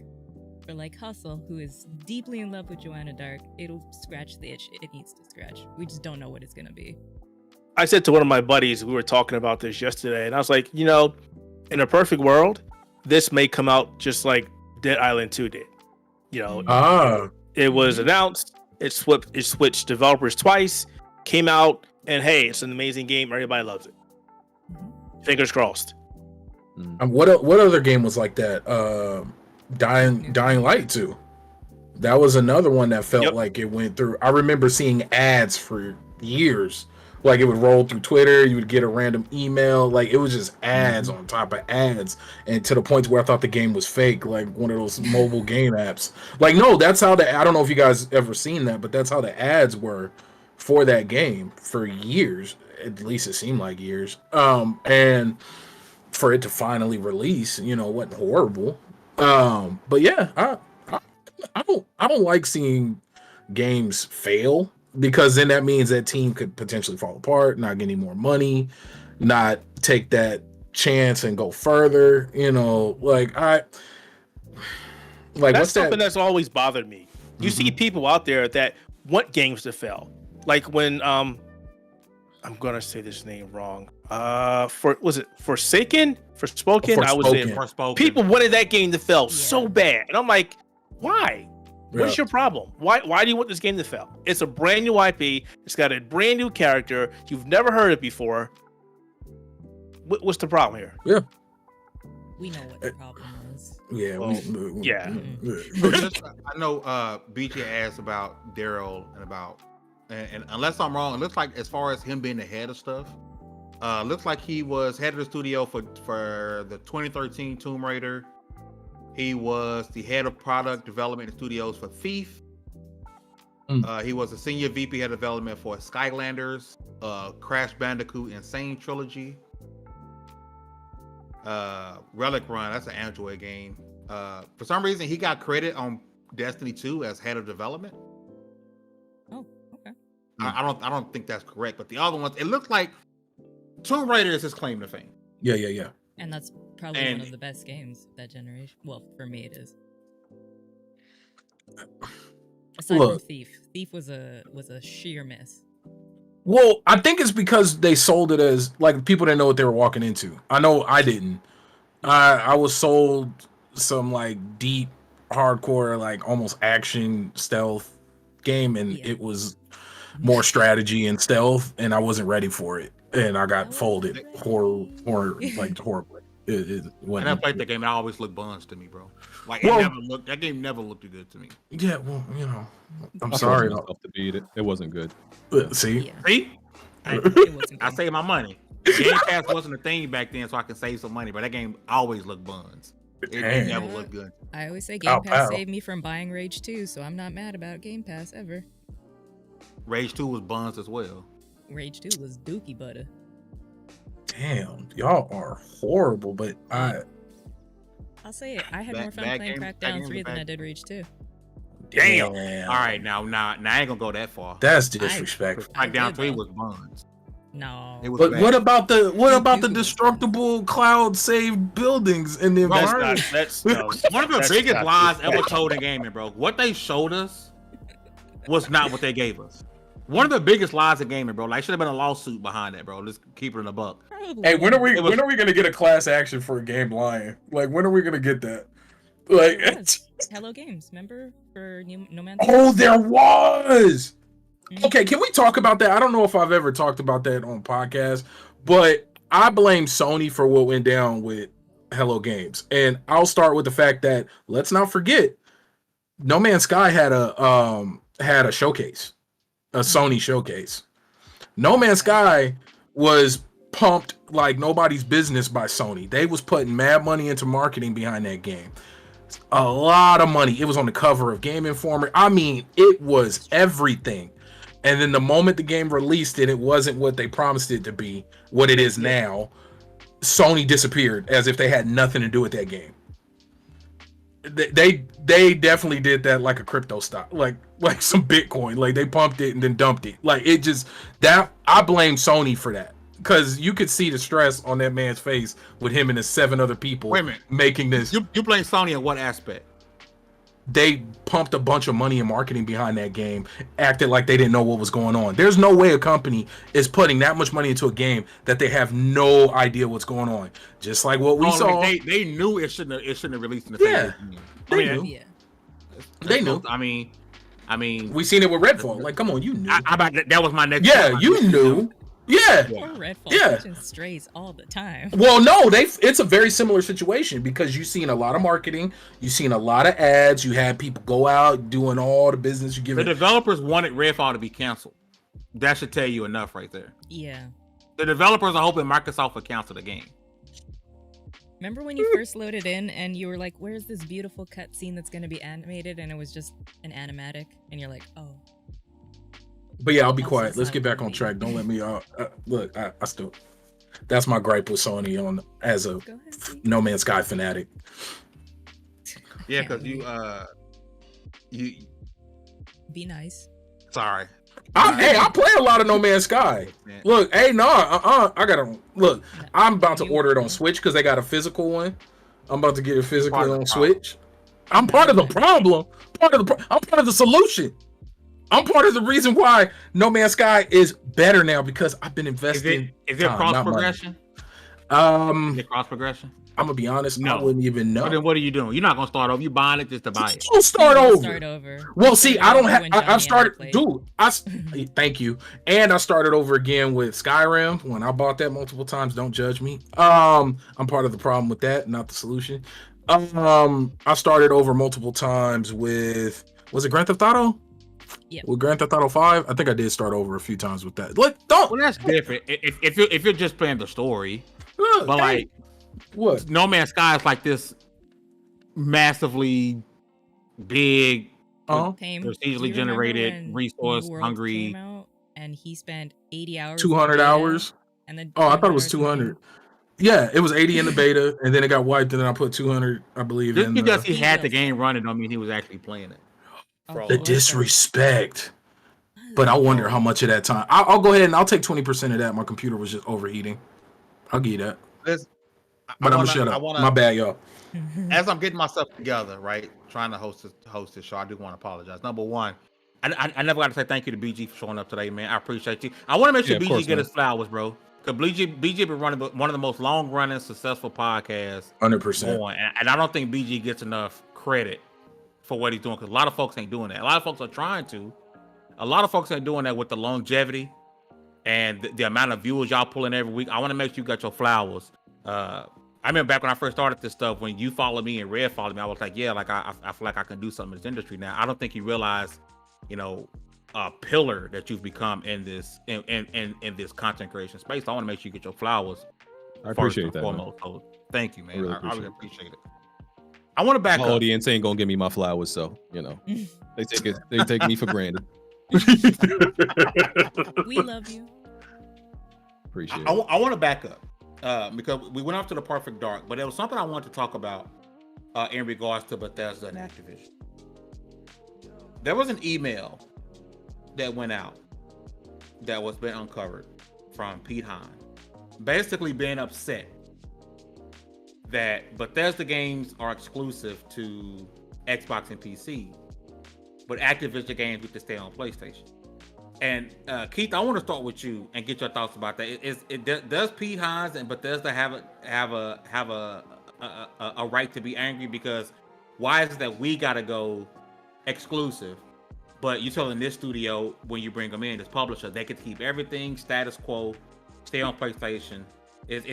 S4: for like Hustle, who is deeply in love with Joanna Dark, it'll scratch the itch it needs to scratch. We just don't know what it's going to be.
S2: I said to one of my buddies, we were talking about this yesterday, and I was like, in a perfect world, this may come out just like Dead Island 2 did. It was announced, it switched developers twice, came out, and hey, it's an amazing game. Everybody loves it. Fingers crossed.
S3: What other game was like that? Dying Light 2. That was another one that felt like it went through. I remember seeing ads for years. Like it would roll through Twitter. You would get a random email. Like it was just ads on top of ads, and to the point where I thought the game was fake, like one of those mobile game apps. Like no, that's how I don't know if you guys ever seen that, but that's how the ads were for that game for years. At least it seemed like years. And for it to finally release, wasn't horrible. But yeah, I don't like seeing games fail because then that means that team could potentially fall apart, not get any more money, not take that chance and go further.
S2: That's something that's always bothered me. You see people out there that want games to fail. Like when I'm gonna say this name wrong. Forspoken? I was in Forspoken. People wanted that game to fail so bad, and I'm like, why? What's your problem? Why do you want this game to fail? It's a brand new IP. It's got a brand new character. You've never heard it before. What's the problem here?
S3: Yeah,
S4: we know what the problem is.
S3: Yeah,
S6: I know BJ asked about Daryl and unless I'm wrong, it looks like as far as him being the head of stuff, looks like he was head of the studio for the 2013 Tomb Raider. He was the head of product development and studios for Thief. He was a senior VP head of development for Skylanders, Crash Bandicoot Insane Trilogy, Relic Run. That's an Android game. For some reason, he got credit on Destiny 2 as head of development.
S4: Oh, okay.
S6: I don't think that's correct, but the other ones, it looks like Tomb Raider is his claim to fame.
S3: Yeah.
S4: And that's probably one of the best games of that generation. Well, for me, it is. Aside from Thief was a sheer miss.
S3: Well, I think it's because they sold it as like people didn't know what they were walking into. I know I didn't. I was sold some like deep, hardcore, like almost action stealth game, and it was more strategy and stealth, and I wasn't ready for it, and I got folded horribly.
S6: When I played that game, it always looked buns to me, bro. Like that game never looked good to me.
S3: Yeah, well, I'm sorry.
S5: To beat it. It wasn't good.
S3: See,
S6: I saved my money. Game Pass wasn't a thing back then, so I could save some money. But that game always looked buns. It never looked good.
S4: I always say Game Pass saved me from buying Rage 2, so I'm not mad about Game Pass ever.
S6: Rage 2 was buns as well.
S4: Rage 2 was dookie butter.
S3: Damn, y'all are horrible. But
S4: I'll say it. I had more fun
S6: Bad
S4: playing
S6: game- bad
S4: Crackdown
S6: games
S4: 3
S6: are
S4: than
S6: bad.
S4: I did Rage 2.
S6: Damn. All right, now I ain't gonna go that far.
S3: That's disrespectful.
S4: I
S6: Crackdown
S4: did,
S6: 3
S4: though.
S6: was buns.
S4: No.
S6: It was
S3: But
S6: bad.
S3: what about the
S4: Cuckoo.
S3: destructible cloud saved buildings in the
S2: That's
S3: environment?
S2: not. That's no,
S6: One of the
S2: that's
S6: biggest
S2: not
S6: lies
S2: true.
S6: ever told in gaming, bro. What they showed us was not what they gave us. One of the biggest lies in gaming, bro. Like, should have been a lawsuit behind that, bro. Let's keep it in a buck.
S4: Probably.
S3: Hey, when are we
S6: It was-
S3: gonna get a class action for a game lying? Like, when are we gonna get that? Like,
S4: There was. Hello Games, remember? For No Man's
S3: oh, there was.
S4: Mhm.
S3: Okay, can we talk about that? I don't know if I've ever talked about that on podcast, but I blame Sony for what went down with Hello Games, and I'll start with the fact that let's not forget, No Man's Sky had a showcase, a Sony showcase. No Man's Sky was pumped like nobody's business by Sony. They was putting mad money into marketing behind that game. A lot of money. It was on the cover of Game Informer. I mean, it was everything. And then the moment the game released it wasn't what they promised it to be, what it is now. Sony disappeared as if they had nothing to do with that game. They definitely did that like a crypto stock, like some Bitcoin. Like they pumped it and then dumped it. Like it just that I blame Sony for that. Because you could see the stress on that man's face with him and the 7 other people
S6: Wait a minute.
S3: making this.
S6: You blame Sony in what aspect?
S3: They pumped a bunch of money and marketing behind that game, acted like they didn't know what was going on. There's no way a company is putting that much money into a game that they have no idea what's going on. Just like what we saw.
S6: Like they knew it shouldn't have released in the
S3: Yeah,
S6: same
S3: they knew.
S4: Yeah.
S3: They knew.
S6: I mean,
S3: We seen it with Redfall. Like, come on, you knew.
S6: that was my next.
S3: Yeah,
S6: point.
S3: you knew. Yeah.
S4: Poor Redfall
S3: Yeah.
S4: catching strays all the time.
S3: Well, no, it's a very similar situation because you've seen a lot of marketing, you've seen a lot of ads, you had people go out doing all the business you give
S6: The
S3: it.
S6: developers wanted Redfall to be canceled. That should tell you enough right there.
S4: Yeah.
S6: The developers are hoping Microsoft will cancel the game.
S4: Remember when you first loaded in and you were like, where's this beautiful cutscene that's going to be animated? And it was just an animatic. And you're like, oh.
S3: But yeah, I'll be
S4: Also
S3: quiet. Let's
S4: sound
S3: get back on
S4: funny.
S3: track. Don't let me look. I still. That's my gripe with Sony on as a
S4: Go ahead, Zeke.
S3: No Man's Sky fanatic.
S6: Yeah,
S4: Can't
S6: because you
S4: Be nice.
S6: sorry.
S3: I play a lot of No Man's Sky.
S6: Man.
S3: Look, hey, I gotta look. I'm about to
S4: You-
S3: order it on Switch because they got a physical one. I'm about to get it physically
S6: Part of
S3: on
S6: the problem.
S3: Switch. I'm part of the problem. I'm part of the solution. I'm part of the reason why No Man's Sky is better now because I've been
S6: Is
S3: investing.
S6: it
S3: time,
S6: cross
S3: not money.
S6: progression? Is it cross progression?
S3: I'm gonna be honest. I
S6: No.
S3: wouldn't even know.
S6: Well, then what are you doing? You're not gonna start over. You buying it just to buy it.
S3: Don't start
S4: You
S3: over.
S4: Start over.
S3: Well,
S4: You
S3: see,
S4: started
S3: I don't
S4: over
S3: have.
S4: when
S3: I
S4: Johnny and I
S3: started,
S4: played.
S3: dude. Thank you. And I started over again with Skyrim when I bought that multiple times. Don't judge me. I'm part of the problem with that, not the solution. I started over multiple times with. Was it Grand Theft Auto?
S4: Yeah.
S3: With Grand Theft Auto 5, I think I did start over a few times with that. Look, don't.
S6: Well, that's different. If you're just playing the story,
S3: Look,
S6: but
S3: hey,
S6: like
S3: what?
S6: No Man's Sky is like this massively big,
S4: Tame,
S6: procedurally
S4: do you remember
S6: generated,
S4: when
S6: resource
S4: New World
S6: hungry.
S4: came out and he spent 80 hours.
S3: 200
S4: in the beta,
S3: hours.
S4: And then
S3: Oh, I thought it was
S4: 200 hours in the
S3: 200. Yeah, it was 80 in the beta, and then it got wiped, and then I put 200, I believe.
S6: Just
S3: in
S6: because
S3: the,
S6: he had the game running, don't mean he was actually playing it.
S4: Oh,
S6: The
S3: the
S4: Lord,
S3: disrespect. But I wonder how much of that time. I'll go ahead and I'll take 20% of that. My computer was just overheating. I'll give you that. But I'm gonna shut up. My bad, y'all.
S6: As I'm getting myself together, right, trying to host this show, I do want to apologize. Number one, I never got to say thank you to BG for showing up today, man. I appreciate you. I want to make sure
S5: Yeah, of
S6: BG
S5: course,
S6: get
S5: man.
S6: his flowers, bro. Because BG been running one of the most long-running, successful podcasts
S3: 100%.
S6: going, and I don't think BG gets enough credit for what he's doing. Because a lot of folks ain't doing that. A lot of folks are trying to. A lot of folks ain't doing that with the longevity and the amount of viewers y'all pulling every week. I want to make sure you got your flowers. I remember back when I first started this stuff, when you followed me and Red followed me, I was like, yeah, like I feel like I can do something in this industry now. I don't think you realize, a pillar that you've become in this in this content creation space. So I want to make sure you get your flowers.
S5: I appreciate that. Man.
S6: Foremost. So thank you, man.
S5: I really
S6: I really
S5: appreciate
S6: appreciate it. I want to back
S5: My
S6: up.
S5: audience ain't gonna give me my flowers, so they take me for granted.
S4: We love you.
S5: Appreciate
S6: I
S5: it.
S6: want to back up because we went off to the perfect dark, but there was something I wanted to talk about in regards to Bethesda and Activision. There was an email that went out that was been uncovered from Pete Hine, basically being upset that Bethesda games are exclusive to Xbox and PC, but Activision games get to stay on PlayStation. And Keith, I want to start with you and get your thoughts about that. Does Pete Hines and Bethesda have a right to be angry? Because why is it that we got to go exclusive, but you're telling this studio when you bring them in, this publisher, they could keep everything status quo, stay on PlayStation? Is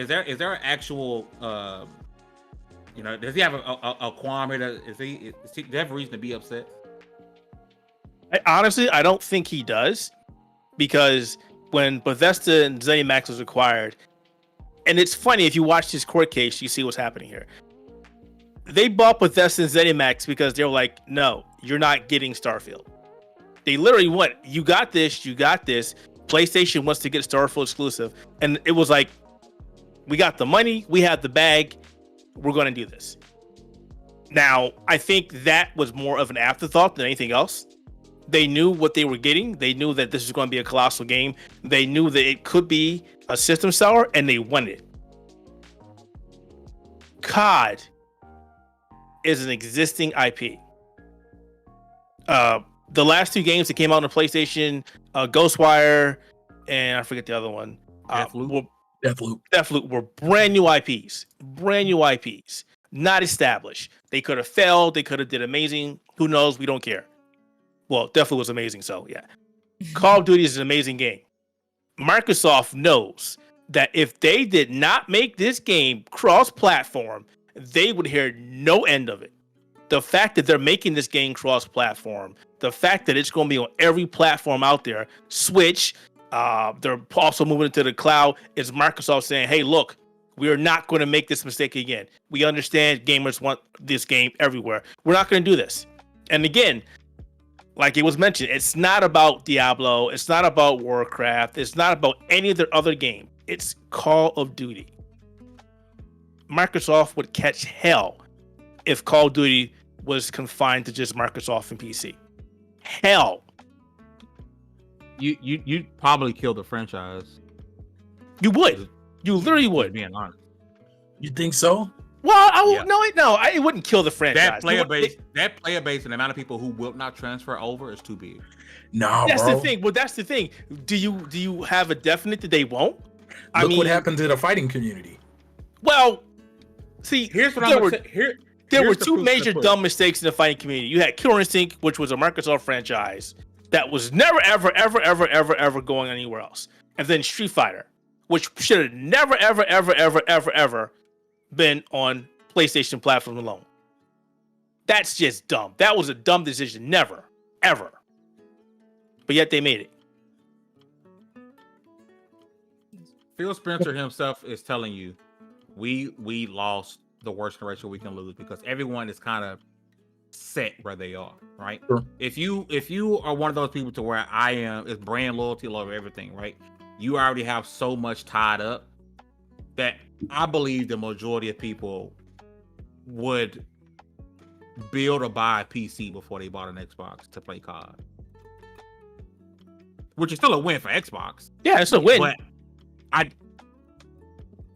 S6: there an actual does he have a qualm here? Does he have a reason to be upset?
S2: Honestly, I don't think he does, because when Bethesda and ZeniMax was acquired, and it's funny, if you watch this court case, you see what's happening here. They bought Bethesda and ZeniMax because they were like, no, you're not getting Starfield. They literally went, you got this. PlayStation wants to get Starfield exclusive. And it was like, we got the money, we have the bag, we're going to do this. Now, I think that was more of an afterthought than anything else. They knew what they were getting. They knew that this was going to be a colossal game. They knew that it could be a system seller, and they wanted it. COD is an existing IP. The last two games that came out on the PlayStation, Ghostwire, and I forget the other one. Deathloop were brand new IPs. Not established. They could have failed. They could have did amazing. Who knows? We don't care. Well, Deathloop was amazing, so yeah. Call of Duty is an amazing game. Microsoft knows that if they did not make this game cross-platform, they would hear no end of it. The fact that they're making this game cross-platform, the fact that it's going to be on every platform out there, Switch, they're also moving into the cloud, is Microsoft saying, hey, look, we are not going to make this mistake again. We understand gamers want this game everywhere. We're not going to do this. And again, like it was mentioned, it's not about Diablo. It's not about Warcraft. It's not about any of their other game. It's Call of Duty. Microsoft would catch hell if Call of Duty was confined to just Microsoft and PC. Hell.
S6: You'd probably kill the franchise.
S2: You would. You literally would.
S6: Being honest.
S3: You think so?
S2: Well, it wouldn't kill the franchise.
S6: That player base, and the amount of people who will not transfer over is too big.
S3: No,
S2: that's
S3: bro.
S2: the thing. Well, that's the thing. Do you have a definite that they won't?
S3: Look what happened to the fighting community.
S2: Well, see,
S6: here's what I'm saying.
S2: There were two major dumb mistakes in the fighting community. You had Killer Instinct, which was a Microsoft franchise that was never, ever going anywhere else. And then Street Fighter, which should have never, ever been on PlayStation platform alone. That's just dumb. That was a dumb decision. Never, ever. But yet they made it.
S6: Phil Spencer himself is telling you, we lost the worst generation we can lose because everyone is kind of set where they are, right?
S3: Sure.
S6: If you are one of those people to where I am, it's brand loyalty over everything, right? You already have so much tied up that I believe the majority of people would build or buy a PC before they bought an Xbox to play COD. Which is still a win for Xbox.
S2: Yeah, it's a win.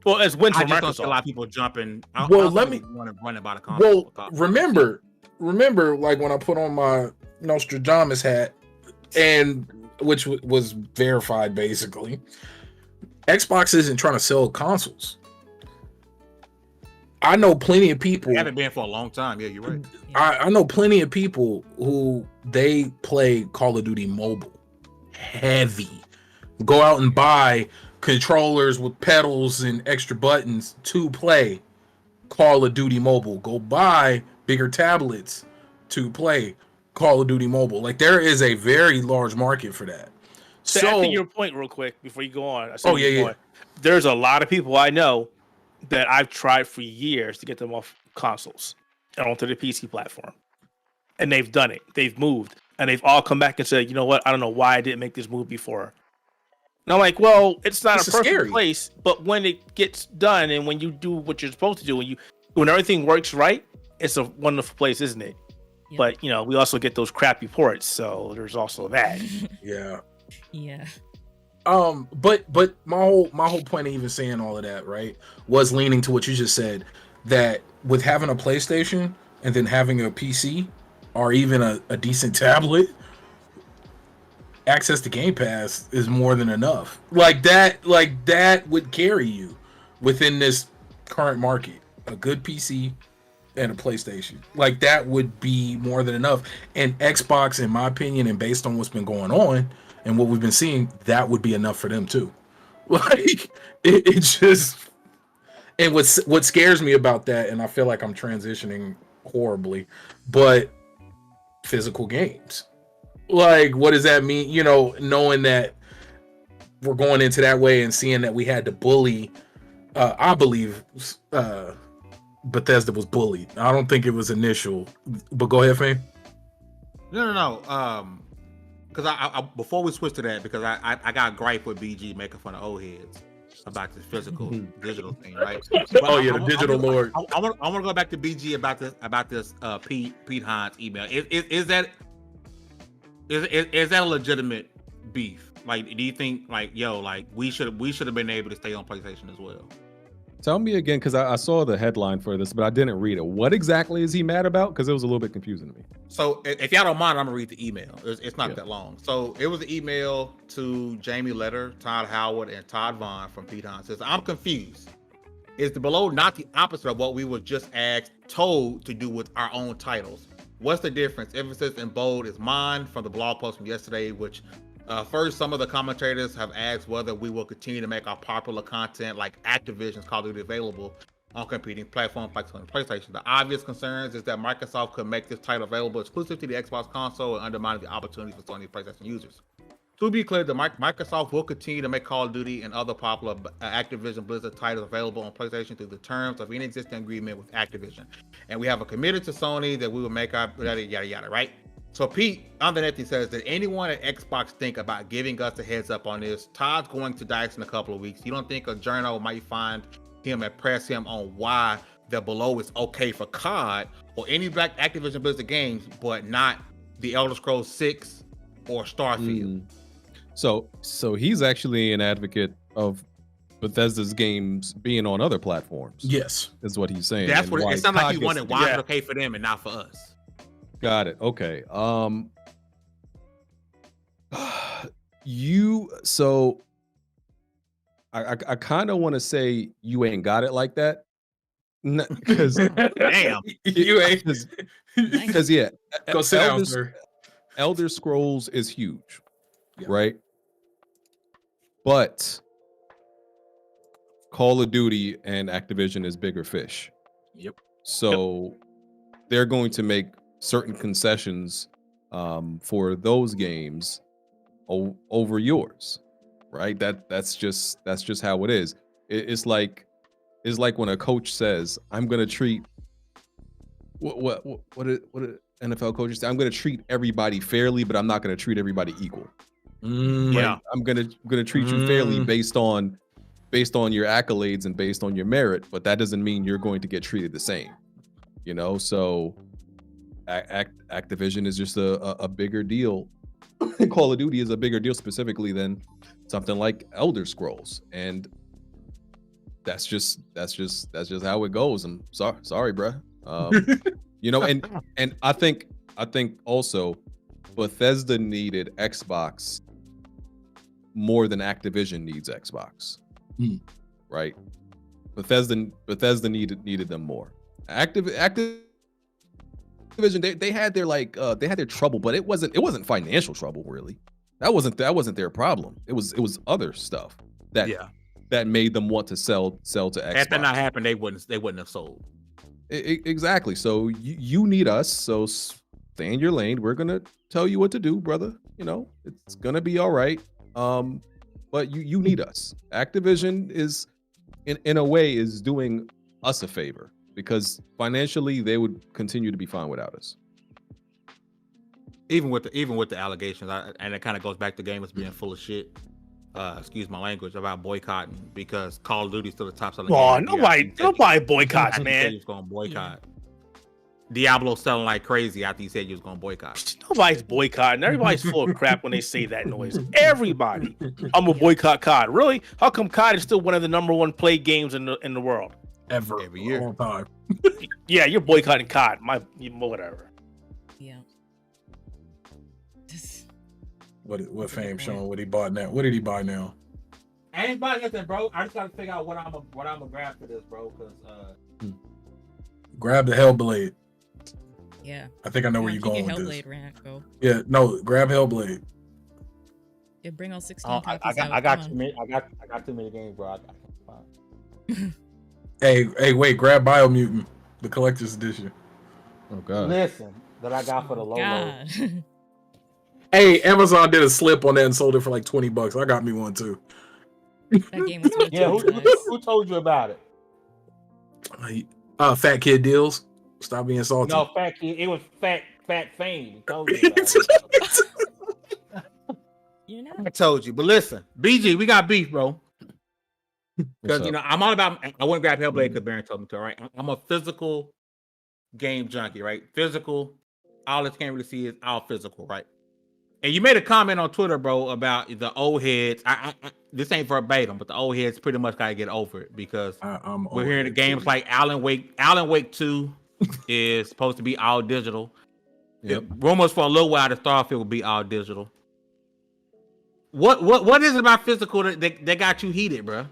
S6: But
S2: it's win for
S6: I just
S2: Microsoft.
S6: don't see a lot of people jumping.
S3: Let me
S6: run about a console.
S3: Well, remember, like when I put on my Nostradamus hat, and which was verified basically, Xbox isn't trying to sell consoles. I know plenty of people.
S6: They haven't been for a long time. Yeah, you're right.
S3: I know plenty of people who they play Call of Duty mobile heavy. Go out and buy controllers with pedals and extra buttons to play Call of Duty mobile. Go buy bigger tablets to play Call of Duty mobile. Like there is a very large market for that.
S2: So after your point real quick before you go on.
S3: Yeah.
S2: There's a lot of people I know that I've tried for years to get them off consoles and onto the PC platform. And they've done it. They've moved. And they've all come back and said, you know what? I don't know why I didn't make this move before. And I'm like, well, it's not a perfect place, but when it gets done and when you do what you're supposed to do, when everything works right, it's a wonderful place, isn't it?
S4: Yep.
S2: But you know, we also get those crappy ports, so there's also that.
S3: Yeah.
S4: Yeah.
S3: But my whole point of even saying all of that, right, was leaning to what you just said, that with having a PlayStation and then having a PC or even a decent tablet, access to Game Pass is more than enough. Like that would carry you within this current market. A good PC and a PlayStation. Like that would be more than enough. And Xbox, in my opinion, and based on what's been going on and what we've been seeing, that would be enough for them too. Like it just, and what scares me about that, and I feel like I'm transitioning horribly, but physical games. Like, what does that mean? You know, knowing that we're going into that way and seeing that we had to bully, I believe Bethesda was bullied. I don't think it was initial, but go ahead, Fame.
S6: No. Because I before we switch to that, because I got gripe with BG making fun of old heads about this physical digital thing, right? But
S3: the digital lord.
S6: I want to go back to BG about this Pete Hines email. Is that a legitimate beef? Like, do you think like we should have been able to stay on PlayStation as well?
S5: Tell me again, because I saw the headline for this, but I didn't read it. What exactly is he mad about? Because it was a little bit confusing to me.
S6: So if y'all don't mind, I'm gonna read the email. It's not that long. So it was an email to Jamie Letter, Todd Howard, and Todd Vaughn from Pete Hines. Says, I'm confused. Is the below not the opposite of what we were just told to do with our own titles? What's the difference? Emphasis in bold is mine from the blog post from yesterday, which first, some of the commentators have asked whether we will continue to make our popular content like Activision's Call of Duty available on competing platforms like Sony and PlayStation. The obvious concerns is that Microsoft could make this title available exclusive to the Xbox console and undermine the opportunities for Sony and PlayStation users. To be clear, Microsoft will continue to make Call of Duty and other popular Activision Blizzard titles available on PlayStation through the terms of any existing agreement with Activision. And we have a committed to Sony that we will make our yada yada, right? So Pete underneath he says, did anyone at Xbox think about giving us a heads up on this? Todd's going to DICE in a couple of weeks. You don't think a journal might find him and press him on why the below is okay for COD or any Black Activision Blizzard games, but not the Elder Scrolls 6 or Starfield?
S5: So he's actually an advocate of Bethesda's games being on other platforms.
S3: Yes,
S5: is what he's saying.
S6: That's what it sounds like. He wanted why is it okay for them and not for us?
S5: Got it. Okay. I kind of want to say you ain't got it like that, because
S6: damn,
S3: you ain't.
S5: Because
S3: go sit down, sir.
S5: Elder Scrolls is huge, right? But Call of Duty and Activision is bigger fish.
S3: Yep.
S5: So they're going to make certain concessions for those games over yours, right? That's just how it is. It's like when a coach says, "I'm going to treat what NFL coaches say, I'm going to treat everybody fairly, but I'm not going to treat everybody equal." Right? I'm going to treat you fairly based on your accolades and based on your merit, but that doesn't mean you're going to get treated the same. You know, so Activision is just a bigger deal. Call of Duty is a bigger deal specifically than something like Elder Scrolls, and that's just how it goes. I'm sorry, bro. You know, and I think also Bethesda needed Xbox more than Activision needs Xbox, right? Bethesda needed them more. Activision, they had their trouble, but it wasn't financial trouble really. That wasn't their problem. It was other stuff that made them want to sell to Xbox.
S6: Had that not happened, they wouldn't have sold.
S5: Exactly. So you need us. So stay in your lane. We're gonna tell you what to do, brother. You know, it's gonna be all right. But you need us. Activision is in a way is doing us a favor, because financially they would continue to be fine without us.
S6: Even with the allegations, and it kind of goes back to gamers being full of shit. Excuse my language, about boycotting, because Call of Duty is still the top selling game.
S2: Nobody boycotts, man.
S6: Going to boycott. Diablo selling like crazy after you said you was gonna boycott.
S2: Nobody's boycotting. Everybody's full of crap when they say that noise. Everybody. I'm a boycott COD. Really? How come COD is still one of the number one played games in the world?
S3: Every year. All time.
S2: Yeah, you're boycotting COD. Whatever.
S4: Yeah.
S3: What fame showing what he bought now? What did he buy now?
S6: I ain't buying nothing, bro. I just gotta figure out what I'm gonna grab for this, bro. Cause
S3: grab the Hellblade.
S4: Yeah.
S3: I think I know where you're going with
S4: Hellblade
S3: this.
S4: Rant, go.
S3: Yeah, no, grab Hellblade.
S4: Yeah, bring all 16
S6: I
S4: copies out.
S6: got too many games, bro. I can't find.
S3: Hey, wait, grab Biomutant, the collector's edition.
S5: Oh God.
S6: Listen, that I got for the low.
S4: God.
S3: Hey, Amazon did a slip on that and sold it for like $20. I got me one too.
S4: That game was worth
S6: Yeah, who told you about it?
S3: Fat Kid Deals. Stop being salty.
S6: No, Fat Kid. It was Fat Fame. He told you about it.
S4: You know.
S6: I told you, but listen, BG, we got beef, bro. Because I'm all about. I wouldn't grab Hellblade because Baron told me to. Right, I'm a physical game junkie, right? Physical. All this can't really see is all physical, right? And you made a comment on Twitter, bro, about the old heads. This ain't verbatim, but the old heads pretty much gotta get over it because we're hearing the games like Alan Wake 2 is supposed to be all digital.
S5: Yep.
S6: Rumors for a little while that Starfield will be all digital. What is it about physical that got you heated, bro?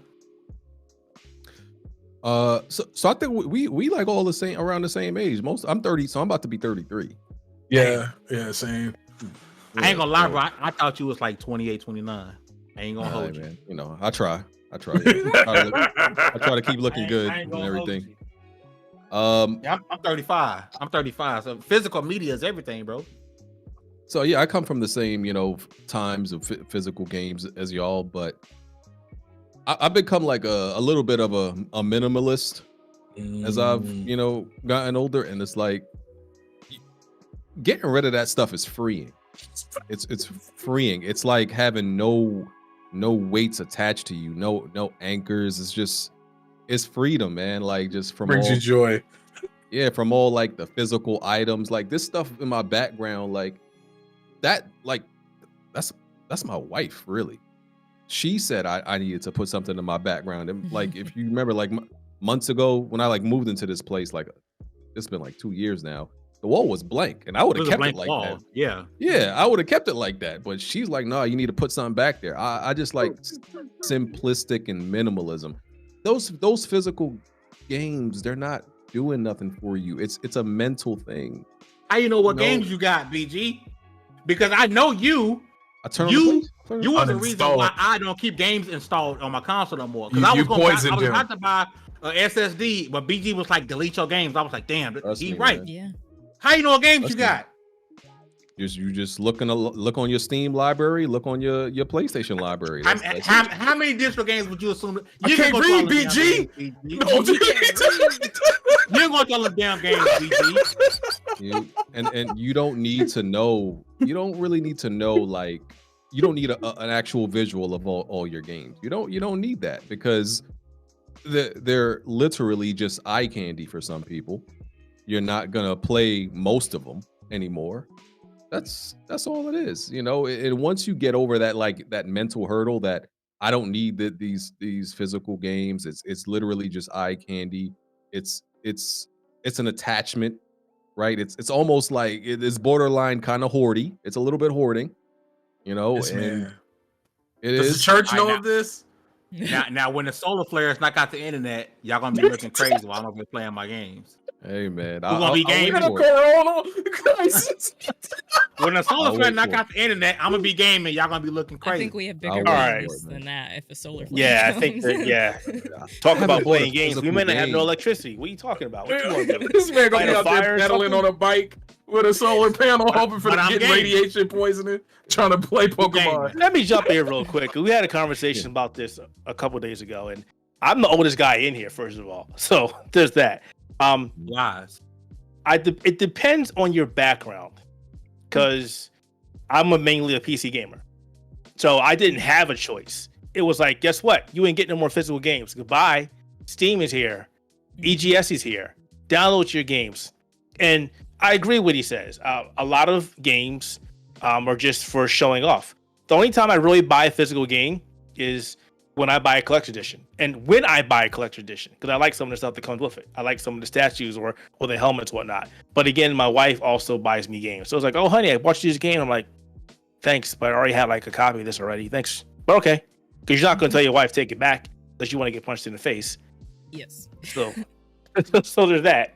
S5: So I think we like all the same, around the same age. I'm 30, so I'm about to be 33.
S3: Yeah, same.
S6: I ain't gonna lie, bro. I thought you was like 28, 29. I ain't gonna hold you.
S5: Man. You know, I try. Yeah. I try to keep looking good and everything.
S6: Yeah, I'm 35. So physical media is everything, bro.
S5: So yeah, I come from the same, times of physical games as y'all, but I've become like a little bit of a minimalist as I've, gotten older, and it's like getting rid of that stuff is freeing. It's freeing. It's like having no weights attached to you, no anchors. It's freedom, man. Like just from
S3: brings you joy.
S5: Yeah, from all like the physical items, like this stuff in my background, like that, like that's my wife, really. She said I needed to put something in my background, and like if you remember, like months ago when I like moved into this place, like it's been like 2 years now. The wall was blank, and I would have kept it like that.
S6: Yeah,
S5: I would have kept it like that. But she's like, no, you need to put something back there. I just like simplistic and minimalism. Those physical games, they're not doing nothing for you. It's a mental thing.
S6: How you know what games you got, BG? Because I know you.
S5: You
S6: were the reason why I don't keep games installed on my console no more. Because I was about to buy an SSD, but BG was like, delete your games. I was like, damn, he's right.
S5: Man.
S4: Yeah.
S6: How you know what games you got?
S5: You just look on your Steam library, look on your PlayStation library.
S6: How many digital games would you assume?
S3: I can't read, BG.
S6: You ain't gonna tell them damn games, BG.
S5: And you don't need to know. You don't really need to know. Like you don't need an actual visual of all your games. You don't need that because they're literally just eye candy for some people. You're not gonna play most of them anymore. That's all it is, And once you get over that, like that mental hurdle that I don't need these physical games, it's literally just eye candy. It's an attachment, right? It's almost like it's borderline kind of hoardy. It's a little bit hoarding,
S3: Yes,
S5: and
S3: man.
S5: Does
S3: the church know of this?
S6: Now, when the solar flares knock out the internet, y'all gonna be looking crazy while I'm playing my games.
S5: Hey man,
S6: I'm gonna be gaming.
S3: Corona crisis.
S6: When the solar flare knock out the internet, I'm gonna be gaming. Y'all gonna be looking crazy.
S4: I think we have bigger
S2: Right.
S4: problems than that. If a solar flare
S2: Yeah, I
S4: comes.
S2: think that. Talk about playing games. We may not have no electricity. What are you talking about? What you want to do?
S3: This man gonna be
S2: Light a
S3: out
S2: fire
S3: there
S2: or
S3: pedaling
S2: something?
S3: on a bike with a solar panel, hoping for
S6: but
S3: to
S6: I'm
S3: get
S6: gaming.
S3: radiation poisoning, trying to play Pokemon.
S2: Let me jump in real quick. We had a conversation about this a couple days ago, and I'm the oldest guy in here, first of all. So there's that.
S6: Lies.
S2: It depends on your background, because I'm mainly a PC gamer. So I didn't have a choice. It was like, guess what? You ain't getting no more physical games. Goodbye. Steam is here. EGS is here. Download your games. And I agree with what he says. A lot of games are just for showing off. The only time I really buy a physical game is when I buy a collector's edition. And when I buy a collector's edition, because I like some of the stuff that comes with it. I like some of the statues or the helmets, whatnot. But again, my wife also buys me games. So it's like, oh, honey, I watched this game. I'm like, thanks, but I already have like a copy of this already. Thanks. But okay. Because you're not going to tell your wife take it back unless you want to get punched in the face.
S4: Yes.
S2: So, so there's that.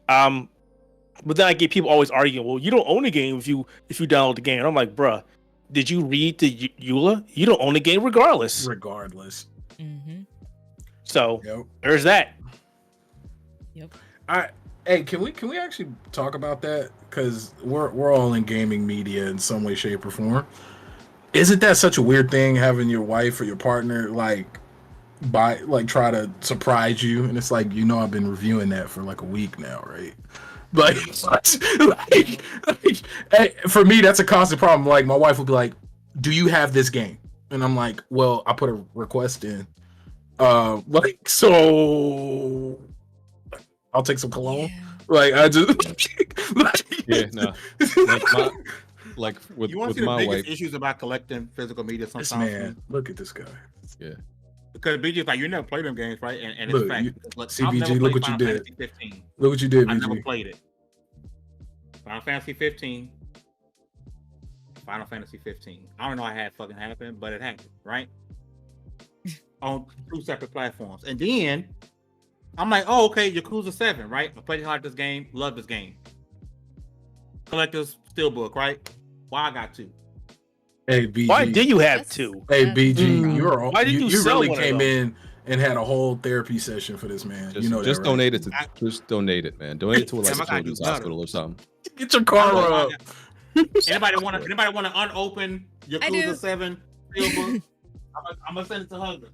S2: But then I get people always arguing, well, you don't own a game if you download the game. And I'm like, bruh, did you read the EULA? You don't own the game regardless.
S4: Mm-hmm.
S2: So there's that.
S4: Yep.
S3: Hey, can we actually talk about that? Because we're all in gaming media in some way, shape, or form. Isn't that such a weird thing having your wife or your partner try to surprise you? And it's like, I've been reviewing that for like a week now, right? Like for me, that's a constant problem. Like my wife will be like, "Do you have this game?" And I'm like, "Well, I put a request in. So I'll take some cologne."
S4: Yeah.
S3: Like I just
S5: with
S6: You want to see
S5: my
S6: the biggest
S5: wife.
S6: issues about collecting physical media
S3: this
S6: sometimes?
S3: man, look at this guy.
S5: Yeah.
S6: Because BG's like, you never played them games, right? And
S3: Look,
S6: it's fact. I've
S3: CBG,
S6: never
S3: look
S6: played
S3: what you
S6: Final
S3: did.
S6: Fantasy 15.
S3: Look what you did,
S6: I never
S3: BG.
S6: played it. Final Fantasy 15. Final Fantasy 15. I don't know how it fucking happened, but it happened, right? On 2 separate platforms. And then I'm like, oh, okay, Yakuza 7, right? I played this game, love this game. Collector's Steelbook, right? Why I got 2?
S3: Hey, BG.
S2: Why did you have
S4: That's-
S2: 2?
S3: Hey, BG,
S2: Why did you sell
S3: really
S2: one of
S3: came
S2: them?
S3: in and had a whole therapy session for this man.
S5: Just,
S3: you know
S5: just
S3: that, right?
S5: donate it to just donate it, man. Donate it to like
S6: Damn,
S5: a
S6: I gotta
S5: children's
S6: do better.
S5: hospital or something.
S3: Get your car up.
S6: Anybody want to unopen
S4: I do.
S6: Yakuza 7 Steelbook? I'm gonna send it to husband.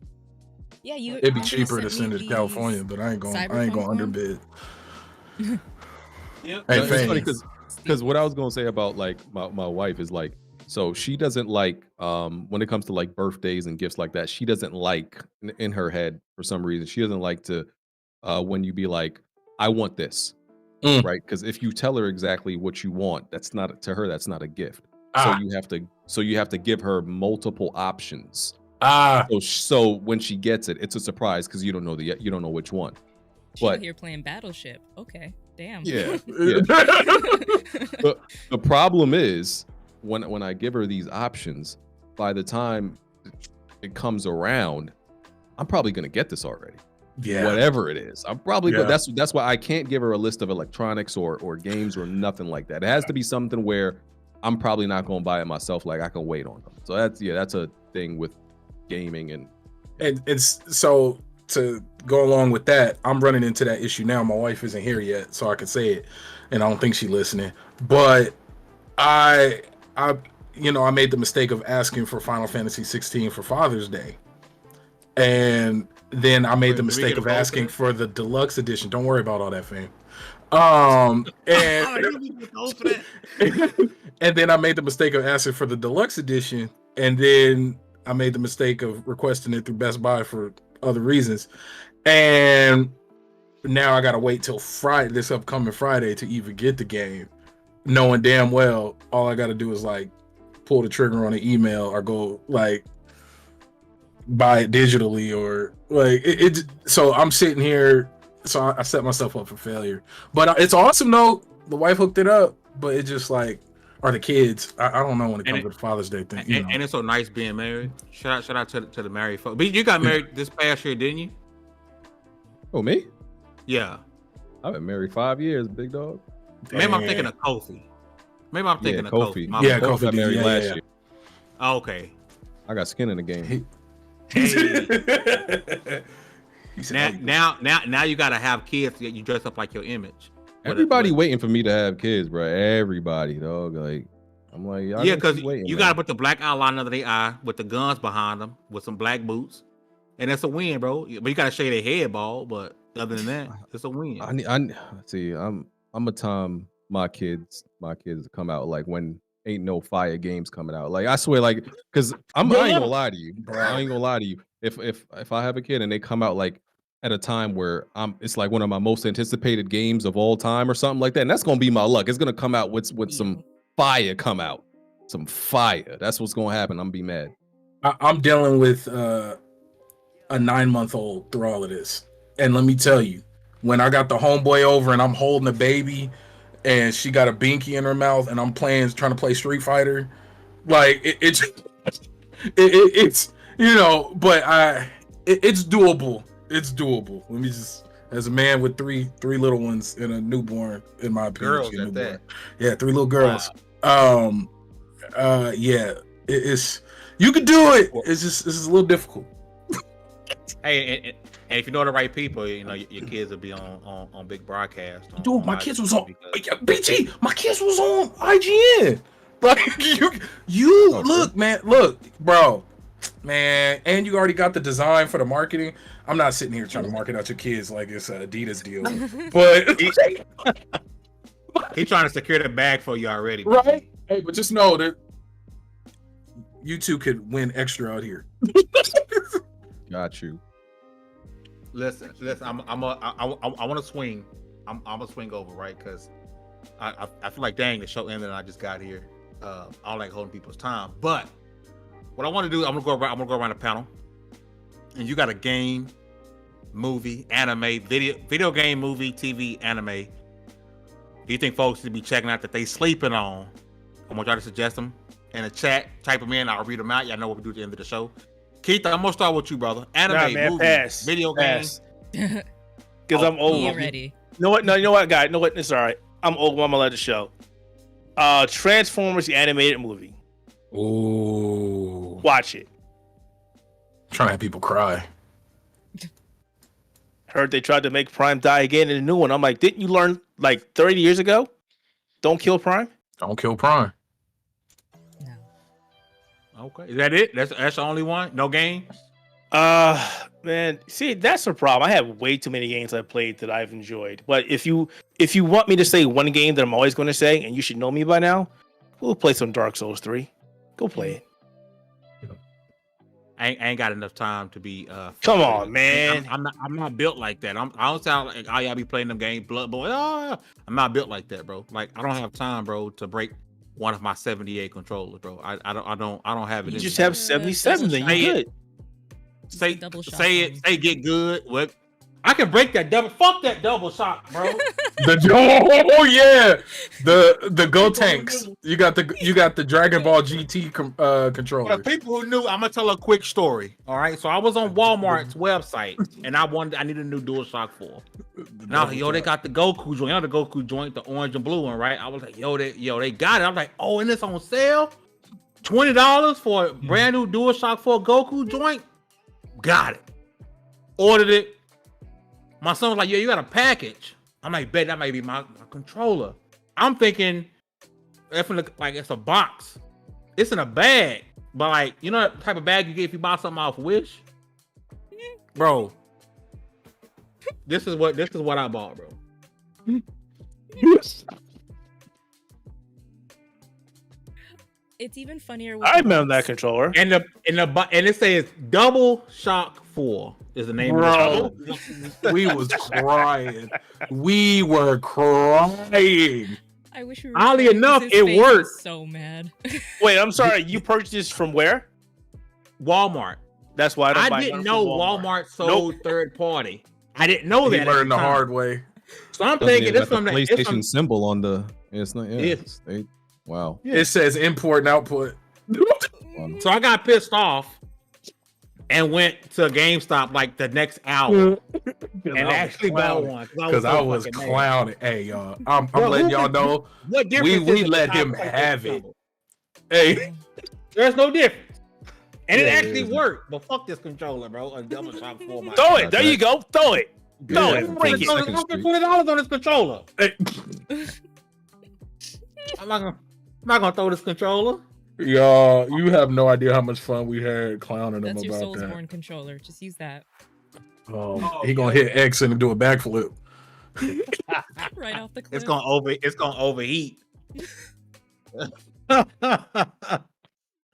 S4: Yeah, you.
S3: It'd be
S4: you
S3: cheaper to
S4: sent me
S3: send it to
S4: these
S3: California, but I ain't going
S4: Cyberpunk
S3: underbid.
S6: Yep.
S3: Hey,
S5: It's funny
S3: Fanny.
S5: because what I was gonna say about like my wife is like, so she doesn't like when it comes to like birthdays and gifts like that, she doesn't like in her head for some reason, she doesn't like to when you be like, I want this. Right? Because if you tell her exactly what you want, that's not to her, that's not a gift. So you have to give her multiple options. So when she gets it, it's a surprise because you don't know which one.
S4: She's
S5: But
S4: here playing Battleship. Okay, damn.
S5: yeah. But the problem is when I give her these options, by the time it comes around, I'm probably gonna get this already.
S3: Yeah.
S5: Whatever it is, I'm probably
S3: Yeah.
S5: that's why I can't give her a list of electronics or games or nothing like that. It has to be something where I'm probably not gonna buy it myself. Like I can wait on them. So that's a thing with gaming and
S3: It's so to go along with that, I'm running into that issue now. My wife isn't here yet, so I can say it, and I don't think she's listening. But I made the mistake of asking for Final Fantasy 16 for Father's Day, and then I made the mistake of asking for the deluxe edition. Don't worry about all that, fam. And then I made the mistake of asking for the deluxe edition, and then I made the mistake of requesting it through Best Buy for other reasons. And now I gotta wait till Friday, this upcoming Friday, to even get the game, knowing damn well all I gotta do is like pull the trigger on an email or go like buy it digitally or like it. So I'm sitting here, so I set myself up for failure. But it's awesome though. The wife hooked it up, but it just like, or the kids. I don't know when it comes to the Father's Day thing.
S6: And it's so nice being married. Shout out to the married folks. But you got married this past year, didn't you?
S5: Oh, me?
S6: Yeah.
S5: I've been married 5 years, big dog.
S6: Maybe I'm thinking of Kofi. Maybe I'm thinking of Kofi. My
S3: Yeah,
S6: bad.
S3: Kofi
S5: got married last year.
S6: Oh, okay.
S5: I got skin in the game.
S6: Now you gotta have kids that you dress up like your image.
S5: Everybody waiting for me to have kids, bro. Everybody, dog. Like, I'm like, y'all
S6: yeah, because
S5: waiting,
S6: you
S5: man.
S6: gotta put the black outline under their eye with the guns behind them with some black boots, and that's a win, bro. But you gotta shave their head bald. But other than that, it's a win.
S5: I see. I'm a time my kids come out like when ain't no fire games coming out. Like I swear, like because I ain't gonna lie to you. I ain't gonna lie to you. If I have a kid and they come out like at a time where it's like one of my most anticipated games of all time or something like that. And that's gonna be my luck. It's gonna come out with some fire come out. Some fire. That's what's gonna happen. I'm gonna be mad.
S3: I'm dealing with a 9-month-old through all of this. And let me tell you, when I got the homeboy over and I'm holding the baby and she got a binky in her mouth and I'm trying to play Street Fighter, like it's you know, but it's doable. It's doable. Let me just, as a man with three little ones and a newborn, in my opinion,
S6: Girls at that.
S3: Yeah, 3 little girls. Wow. Yeah, it's, you could do it. It's just, it's a little difficult.
S6: Hey, and if you know the right people, you know your kids will be on big broadcast.
S3: Dude, my kids was on BG. My kids was on IGN. Like you look, man, look, bro, man, and you already got the design for the marketing. I'm not sitting here trying to market out your kids like it's an Adidas deal, but
S6: he's trying to secure the bag for you already,
S3: right? Hey, but just know that you two could win extra out here.
S5: Got you.
S6: Listen. I want to swing. I'm gonna swing over, right? Because I feel like, dang, the show ended and I just got here. I don't like holding people's time, but what I want to do, I'm gonna go around the panel, and you got a game, movie, anime, video game, movie, TV, anime. Do you think folks should be checking out that they sleeping on? I want y'all to suggest them in the chat. Type them in. I'll read them out. Y'all know what we do at the end of the show. Keith, I'm gonna start with you, brother. Anime, movie, video games.
S2: Because I'm old.
S4: Be ready.
S2: You know what? No, you know what, guy? You know what? It's all right. I'm old. I'm gonna let it show. Transformers, the animated movie.
S3: Ooh.
S2: Watch it.
S3: Trying to have people cry.
S2: Heard they tried to make Prime die again in a new one. I'm like, didn't you learn like 30 years ago? Don't kill Prime.
S3: Don't kill Prime.
S4: No.
S6: Okay, is that it? That's the only one? No games?
S2: Man, see, that's the problem. I have way too many games I've played that I've enjoyed. But if you want me to say one game that I'm always going to say, and you should know me by now, we'll play some Dark Souls 3. Go play it.
S6: I ain't got enough time to be.
S2: Come on, man.
S6: I'm not built like that. I don't sound like all y'all be playing them games, Blood Boy. I'm not built like that, bro. Like I don't have time, bro, to break one of my 78 controllers, bro. I don't have it.
S2: You just have 77, then you're good.
S6: Say it. Say get good. What? I can break that double. Fuck that double shot, bro.
S3: Oh yeah, the Go Tanks. You got the Dragon Ball GT controller.
S6: For the people who knew, I'm gonna tell a quick story. All right, so I was on Walmart's website and I needed a new DualShock 4. Now, they got the Goku joint. You know the Goku joint, the orange and blue one, right? I was like, they got it. I'm like, oh, and it's on sale, $20 for a brand new DualShock 4 Goku joint. Got it. Ordered it. My son was like, you got a package. I'm like, bet that might be my controller. I'm thinking, like it's a box. It's in a bag. But like, you know that type of bag you get if you buy something off Wish? Bro. This is what I bought, bro.
S4: It's even funnier.
S2: I remember that controller.
S6: And it says Double Shock 4 is the name of
S3: it. We was crying. We were crying.
S4: I wish we were.
S6: Oddly enough, it worked.
S4: So mad.
S2: Wait, I'm sorry. You purchased this from where?
S6: Walmart.
S2: That's why
S6: I didn't know Walmart sold third party. I didn't know that.
S3: He learned the hard way.
S6: So I'm thinking this from the
S5: PlayStation symbol on the. It's not. Yeah. Wow.
S3: Yeah. It says import and output.
S6: So I got pissed off and went to GameStop like the next hour and actually bought one.
S3: Because I was clowning. Hey, y'all. I'm letting y'all know.
S6: What difference
S3: we let him have it. Hey.
S6: There's no difference. And it actually worked. But fuck this controller, bro. A Double Shock 4.
S2: Throw it. There you go. Throw it. Throw it. Break it.
S6: I'm spending $20 on this controller. I'm not gonna throw this controller.
S3: Y'all, you have no idea how much fun we had clowning him about that.
S4: That's your Soulsborne controller. Just use that.
S3: He gonna hit X and do a backflip.
S4: Right off the cliff.
S6: It's gonna overheat.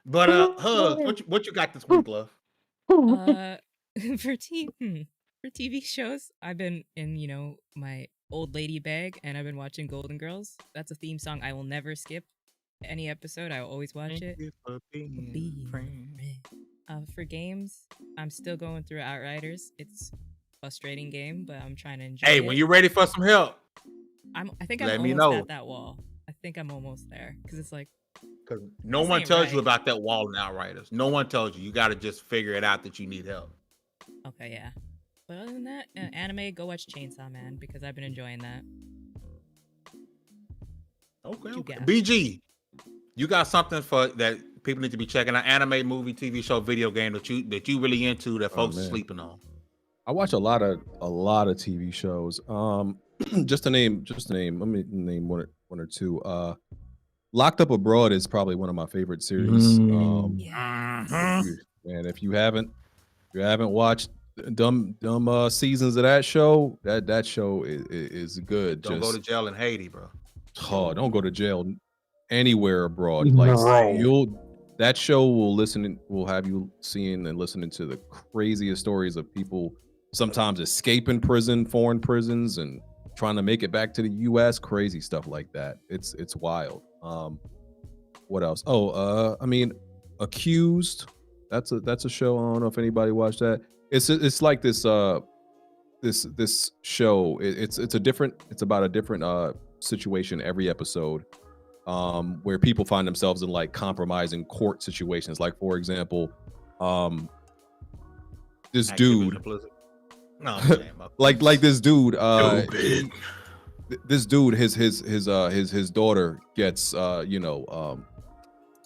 S6: But Hug, what you got this week, love?
S4: For team, for TV shows, I've been in, my old lady bag, and I've been watching Golden Girls. That's a theme song I will never skip. Any episode, I will always watch it.
S6: For being a friend.
S4: For games, I'm still going through Outriders. It's a frustrating game, but I'm trying to enjoy it.
S6: Hey, when you're ready for some help,
S4: I think I'm
S6: let me
S4: almost
S6: know.
S4: at that wall. I think I'm almost there because it's like
S6: because no
S4: This
S6: one
S4: ain't
S6: tells you
S4: right.
S6: about that wall in Outriders. No one tells you. You got to just figure it out that you need help.
S4: okay, yeah. But other than that, anime, go watch Chainsaw Man because I've been enjoying that.
S6: Okay.
S4: You got?
S6: BG, you got something for that people need to be checking out? Anime, movie, TV show, video game that you really into that folks are
S5: man.
S6: sleeping on.
S5: I watch a lot of TV shows. Just to name, let me name one or two. Locked Up Abroad is probably one of my favorite series. And if you haven't watched dumb seasons of that show, that show is good.
S6: Don't go to jail in Haiti, bro.
S5: Oh, don't go to jail anywhere abroad. Like that show will have you seeing and listening to the craziest stories of people sometimes escaping foreign prisons, and trying to make it back to the US. Crazy stuff like that. It's wild. What else? Accused. That's a show. I don't know if anybody watched that. It's like this this show. It's about a different situation every episode, where people find themselves in like compromising court situations. Like, for example, this dude, like this dude, this dude, his daughter gets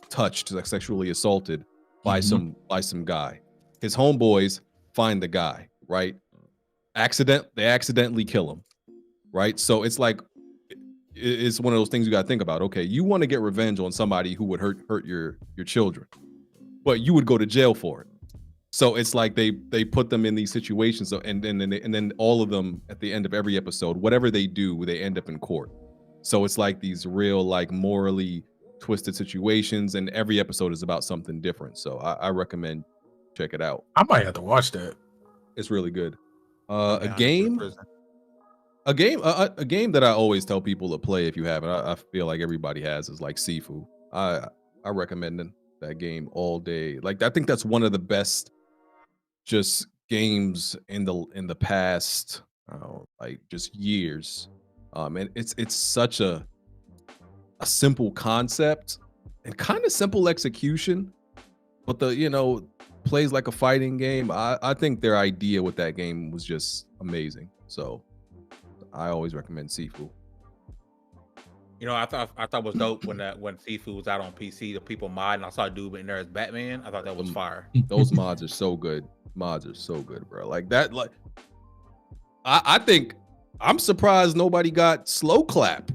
S5: touched, like sexually assaulted by some guy. His homeboys find the guy, right? They accidentally kill him, right? So it's like, it's one of those things you got to think about. Okay, you want to get revenge on somebody who would hurt your children, but you would go to jail for it. So it's like they put them in these situations. So and then all of them at the end of every episode, whatever they do, they end up in court. So it's like these real, like, morally twisted situations, and every episode is about something different. So I recommend check it out.
S3: I might have to watch that.
S5: It's really good. A game that I always tell people to play if you haven't. I feel like everybody has, is like Sifu. I recommend that game all day. Like, I think that's one of the best just games in the past, like, just years. And it's such a simple concept and kind of simple execution, but plays like a fighting game. I think their idea with that game was just amazing. So I always recommend Sifu.
S6: I thought it was dope when Sifu was out on PC. The people modding. I saw a dude in there as Batman. I thought that was fire.
S5: Those mods are so good. Bro. Like that. Like, I think I'm surprised nobody got Slow Clap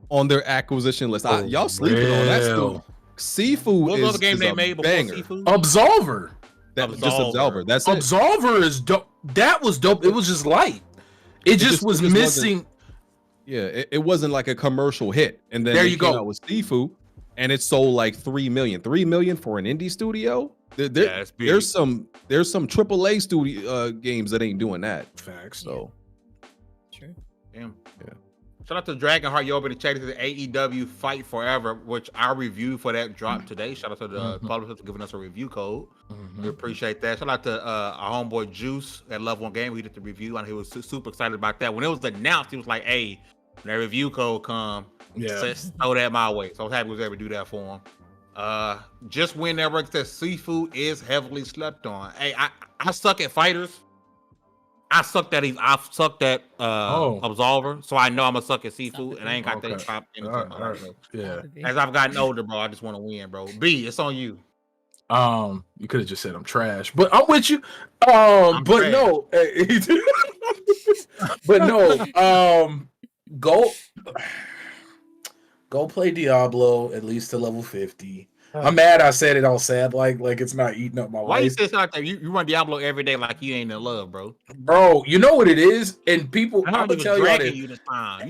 S5: on their acquisition list. Y'all sleeping on that stuff. Sifu
S6: what was the game they made before Sifu?
S3: Absolver.
S5: Just Absolver. That's it.
S3: Absolver is dope. That was dope. It was just light. It just was missing.
S5: Yeah, it wasn't like a commercial hit. And then
S3: there you go.
S5: Out with Sifu, and it sold like 3 million. 3 million for an indie studio. There's some AAA studio games that ain't doing that.
S3: Facts.
S5: So
S4: True.
S6: Damn.
S5: Yeah.
S6: Shout out to Dragonheart. You open the check to the AEW Fight Forever, which our review for that dropped today. Shout out to the publisher for giving us a review code. We appreciate that. Shout out to our homeboy Juice at Love One Game. He did the review and he was super excited about that. When it was announced, he was like, "Hey, when that review code come, throw that my way." So I was happy we was able to do that for him. Just Win Network says Sifu is heavily slept on. Hey, I suck at fighters. I suck that Absolver, so I know I'm gonna suck at Sifu, and I ain't got that top in
S3: Yeah.
S6: As I've gotten older, bro, I just want to win, bro. B, it's on you.
S3: You could have just said I'm trash, but I'm with you. But trash. No, but no. Go play Diablo at least to level 50. I'm mad I said it all sad, like it's not eating up my life.
S6: Why you say something like that? You run Diablo every day like you ain't in love, bro.
S3: Bro, you know what it is, and people. I'm gonna tell y'all this.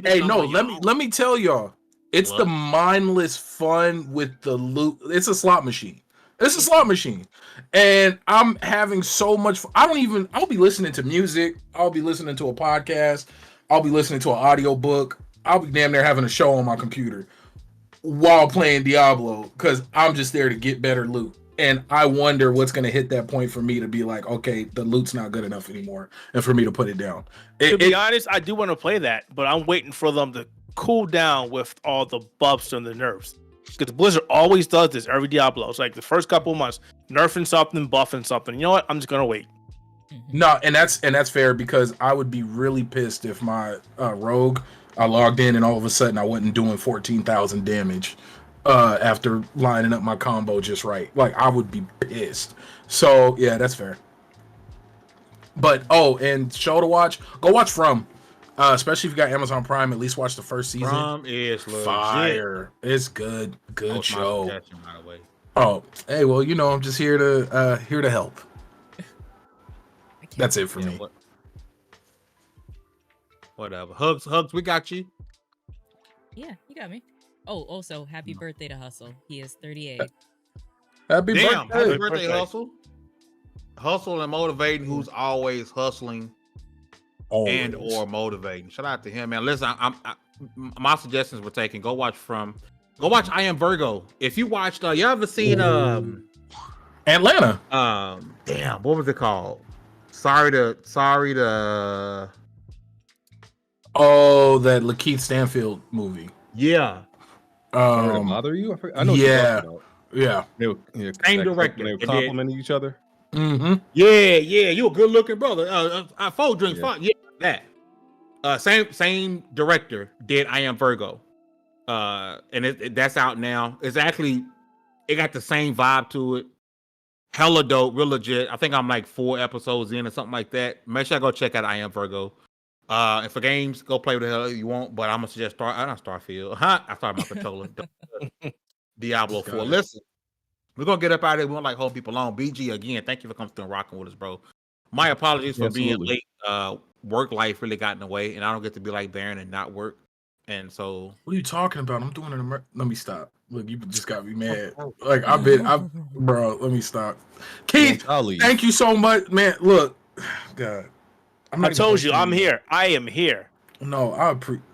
S3: Hey, no, let me tell y'all. It's the mindless fun with the loot. It's a slot machine. It's a slot machine. And I'm having so much fun. I'll be listening to music. I'll be listening to a podcast. I'll be listening to an audio book. I'll be damn near having a show on my computer while playing Diablo because I'm just there to get better loot. And I wonder what's going to hit that point for me to be like, okay, the loot's not good enough anymore, and for me to put it down.
S2: To be honest, I do want to play that, but I'm waiting for them to cool down with all the buffs and the nerfs. Because Blizzard always does this every Diablo. It's like the first couple of months, nerfing something, buffing something. You know what? I'm just gonna wait.
S3: No, and that's fair because I would be really pissed if my rogue I logged in and all of a sudden I wasn't doing 14,000 damage after lining up my combo just right. Like I would be pissed. So yeah, that's fair. But and show to watch, go watch From. Especially if you got Amazon Prime, at least watch the first season.
S6: From is
S3: fire. It's good. Good show.
S6: By the way.
S3: Oh, hey, well, I'm just here to help. That's it for me.
S6: Whatever. Hugs, we got you.
S4: Yeah, you got me. Oh, also, happy birthday to Hustle. He is 38.
S3: Happy
S6: birthday, Hustle. Hustle and motivating who's always hustling. And or motivating. Shout out to him, man. Listen, my suggestions were taken. Go watch I Am Virgo. If you watched, you ever seen
S3: Atlanta?
S6: Damn, what was it called? Sorry to.
S3: Oh, that Lakeith Stanfield movie.
S6: Yeah.
S5: Sorry to bother you? I know.
S3: Yeah.
S5: What
S3: yeah.
S5: They were,
S6: same director.
S5: They were complimenting each other.
S3: Mm-hmm.
S6: Yeah. You a good looking brother. Four drinks, fine. Yeah, that. Same director did I Am Virgo. And that's out now. It got the same vibe to it. Hella dope, real legit. I think I'm like 4 episodes in or something like that. Make sure I go check out I Am Virgo. And for games, go play with the hell you want. But I'm gonna suggest Starfield. I started my controller. Diablo 4. Listen. We're gonna get up out of here. We don't like hold people on. BG again. Thank you for coming through and rocking with us, bro. My apologies for being late. Work life really got in the way, and I don't get to be like Baron and not work. And so,
S3: what are you talking about? I'm doing it. Let me stop. Look, you just got me mad.
S6: Oh.
S3: Like bro. Let me stop. Keith, thank you so much, man. Look, God,
S2: I told you, I'm here. I am here.
S3: No,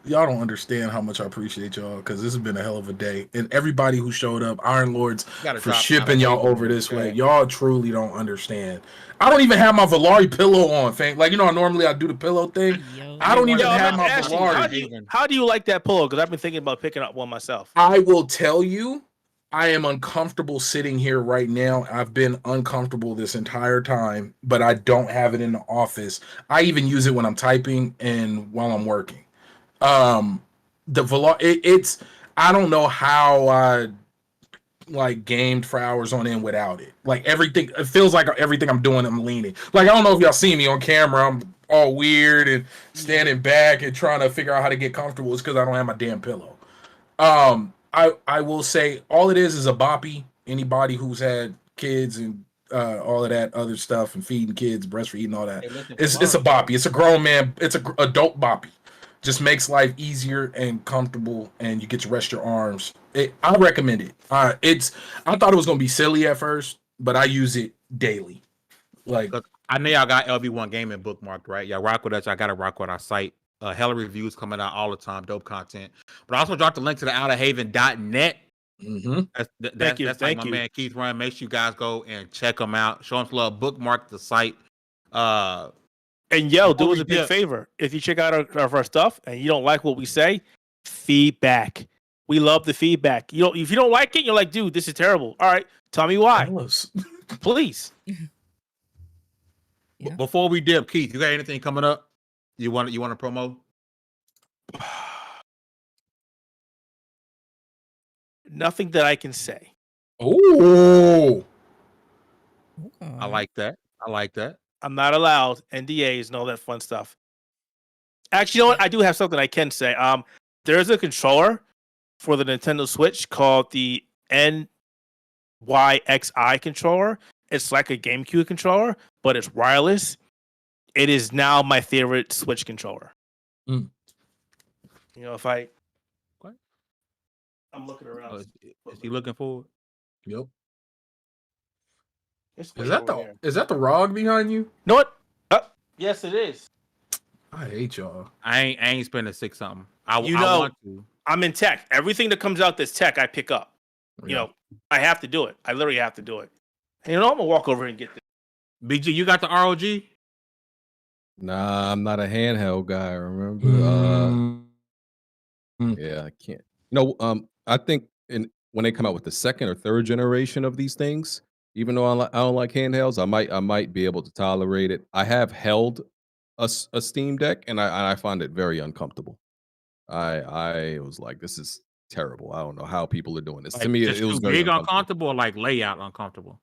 S3: y'all don't understand how much I appreciate y'all because this has been a hell of a day. And everybody who showed up, Iron Lords, for shipping y'all over this way. Y'all truly don't understand. I don't even have my Valari pillow on, fam. Like, normally I do the pillow thing. I don't even have my Valari.
S2: How do you like that pillow? Because I've been thinking about picking up one myself.
S3: I will tell you, I am uncomfortable sitting here right now. I've been uncomfortable this entire time, but I don't have it in the office. I even use it when I'm typing and while I'm working. The Valari, I don't know how I gamed for hours on end without it. Like everything, it feels like everything I'm doing, I'm leaning. Like I don't know if y'all see me on camera. I'm all weird and standing back and trying to figure out how to get comfortable. It's because I don't have my damn pillow. I will say all it is a boppy. Anybody who's had kids and all of that other stuff and feeding kids, breastfeeding, all that. It's a boppy. It's a grown man. It's a adult boppy. Just makes life easier and comfortable, and you get to rest your arms. I recommend it. I thought it was gonna be silly at first, but I use it daily. Like
S6: I know y'all got LV1 Gaming bookmarked, right? Y'all rock with us. I gotta rock with our site. Hella reviews coming out all the time, dope content. But I also dropped the link to the outerhaven.net.
S3: Mm-hmm.
S6: That's like my man Keith Ryan. Make sure you guys go and check them out. Show them some love. Bookmark the site.
S2: And do us a big favor. If you check out our stuff and you don't like what we say, feedback. We love the feedback. If you don't like it, you're like, dude, this is terrible. All right, tell me why. Please.
S4: Yeah.
S6: Before we dip, Keith, you got anything coming up? You want to promo?
S2: Nothing that I can say.
S3: Oh,
S6: I like that.
S2: I'm not allowed NDAs and all that fun stuff. Actually, you know what? I do have something I can say. There's a controller for the Nintendo Switch called the NYXI controller. It's like a GameCube controller, but it's wireless. It is now my favorite Switch controller.
S3: Mm.
S2: If I...
S6: What?
S2: I'm looking around.
S6: Is he looking forward?
S3: Yep.
S2: It's
S3: Is
S2: way
S3: that
S2: over
S3: the
S2: here.
S3: is that the ROG behind you?
S2: Know what? Yes, it is.
S3: I hate y'all.
S6: I ain't spending 6 something. I
S2: know-
S6: want to.
S2: I'm in tech. Everything that comes out that's tech, I pick up. You know, I have to do it. I literally have to do it. And, you know, I'm gonna walk over and get this.
S6: BG, you got the ROG?
S5: Nah, I'm not a handheld guy. Remember? Yeah, I can't. I think when they come out with the second or third generation of these things, even though I don't like handhelds, I might be able to tolerate it. I have held a Steam Deck, and I find it very uncomfortable. I was like, this is terrible. I don't know how people are doing this.
S6: Like,
S5: To me,
S6: just
S5: it was
S6: too
S5: very
S6: big
S5: uncomfortable.
S6: uncomfortable or like layout uncomfortable?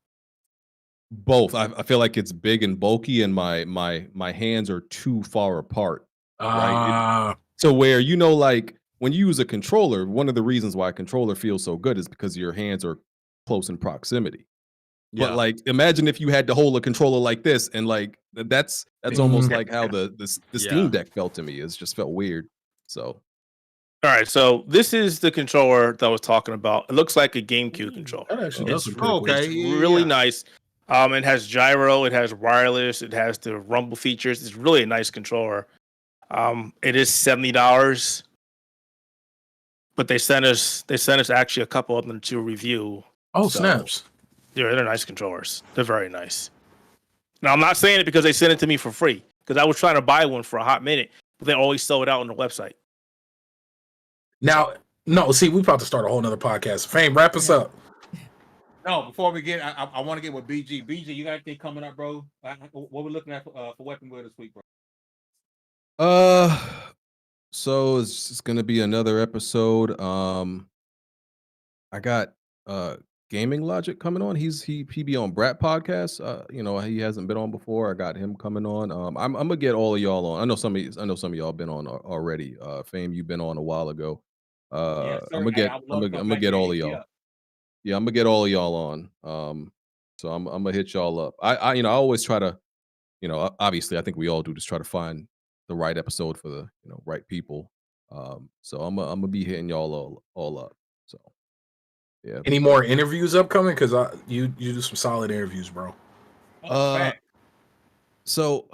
S5: Both. I feel like it's big and bulky, and my hands are too far apart. Right? So where like when you use a controller, one of the reasons why a controller feels so good is because your hands are close in proximity. But like, imagine if you had to hold a controller like this, and like that's almost like how the Steam Deck felt to me. It just felt weird. So,
S2: all right. So this is the controller that I was talking about. It looks like a GameCube controller.
S3: That actually does
S2: It's
S3: look pretty cool.
S2: It's really nice. It has gyro. It has wireless. It has the rumble features. It's really a nice controller. It is $70, but they sent us actually a couple of them to review.
S3: Oh, snaps!
S2: Yeah, they're nice controllers. They're very nice. Now, I'm not saying it because they sent it to me for free, because I was trying to buy one for a hot minute, but they always sold out on the website.
S3: Now, no, see, we're about to start a whole nother podcast. Fame, wrap us up.
S6: No, before we get, I want to get with BG. BG, you got anything coming up, bro? What we looking at for Weapon Wheel this week, bro?
S5: So it's gonna be another episode. I got Gaming Logic coming on. He be on Brat podcast. He hasn't been on before. I got him coming on. I'm gonna get all of y'all on. I know some of y'all been on already. Fame, you've been on a while ago. I'm gonna get all of y'all. Yeah, I'm gonna get all of y'all on. So I'm gonna hit y'all up. I always try to, obviously I think we all do, just try to find the right episode for the right people. So I'm gonna be hitting y'all all up. So yeah.
S3: Any more interviews upcoming? Because you do some solid interviews, bro.
S5: So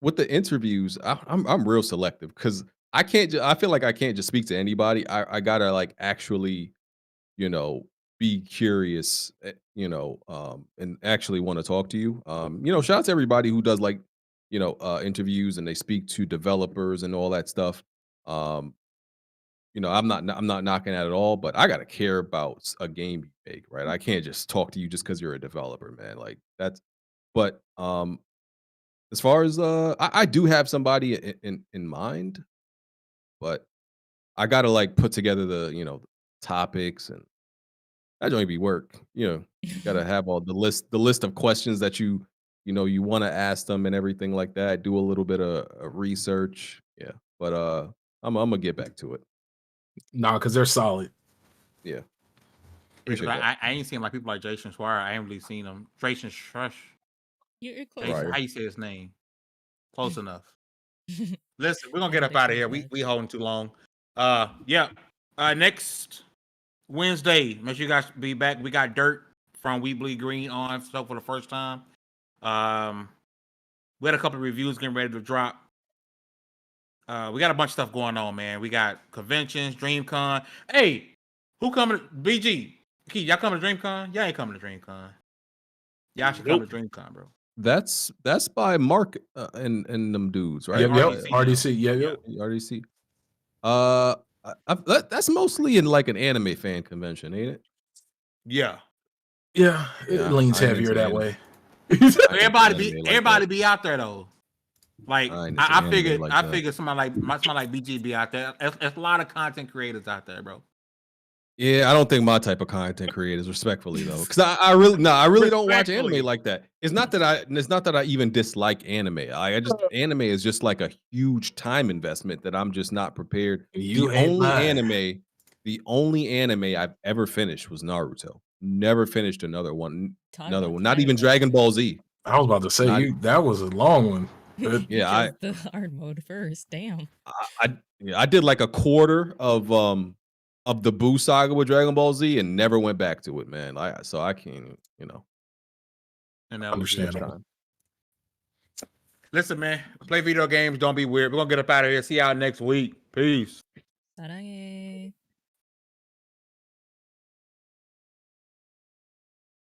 S5: with the interviews, I'm real selective because I feel like I can't just speak to anybody. I gotta like actually, be curious, and actually want to talk to you. Shout out to everybody who does like, interviews and they speak to developers and all that stuff. I'm not knocking at it all, but I gotta care about a game you make, right? I can't just talk to you just because you're a developer, man. Like that's. But as far as I do have somebody in mind, but I gotta like put together the topics, and that don't be work. You gotta have all the list of questions that you want to ask them and everything like that. Do a little bit of research, yeah. But I'm gonna get back to it.
S3: Nah, because they're solid.
S5: Yeah.
S6: I ain't seen like people like Jason Schreier. I ain't really seen them. Jason Schreier.
S4: You're close.
S6: How you say his name? Close enough. Listen, we're gonna get up out of here. We holding too long. Next Wednesday, make sure you guys be back. We got Dirt from We Bleed Green on for the first time. We had a couple of reviews getting ready to drop. We got a bunch of stuff going on, man. We got conventions, DreamCon. Hey, who coming to BG? Key, y'all coming to DreamCon? Y'all ain't coming to DreamCon. Y'all should come to DreamCon, bro.
S5: That's by Mark and them dudes, right?
S3: Yep. RDC. Yeah.
S5: RDC. That's mostly in like an anime fan convention, ain't it?
S6: Yeah.
S3: It leans heavier that way.
S6: Everybody be out there though. Like I figured somebody like BG be out there. There's a lot of content creators out there, bro.
S5: Yeah, I don't think my type of content creators, respectfully though, because I really don't watch anime like that. It's not that I even dislike anime. Anime is just like a huge time investment that I'm just not prepared. The only anime I've ever finished was Naruto. Never finished another one. Not even Dragon Ball Z.
S3: I was about to say that was a long one.
S4: Yeah, the hard mode first. Damn.
S5: I did like a quarter of the Boo saga with Dragon Ball Z and never went back to it, man. So I can't,
S6: And that was
S3: understandable.
S6: Listen, man, play video games. Don't be weird. We're gonna get up out of here. See y'all next week. Peace.
S4: 사랑해.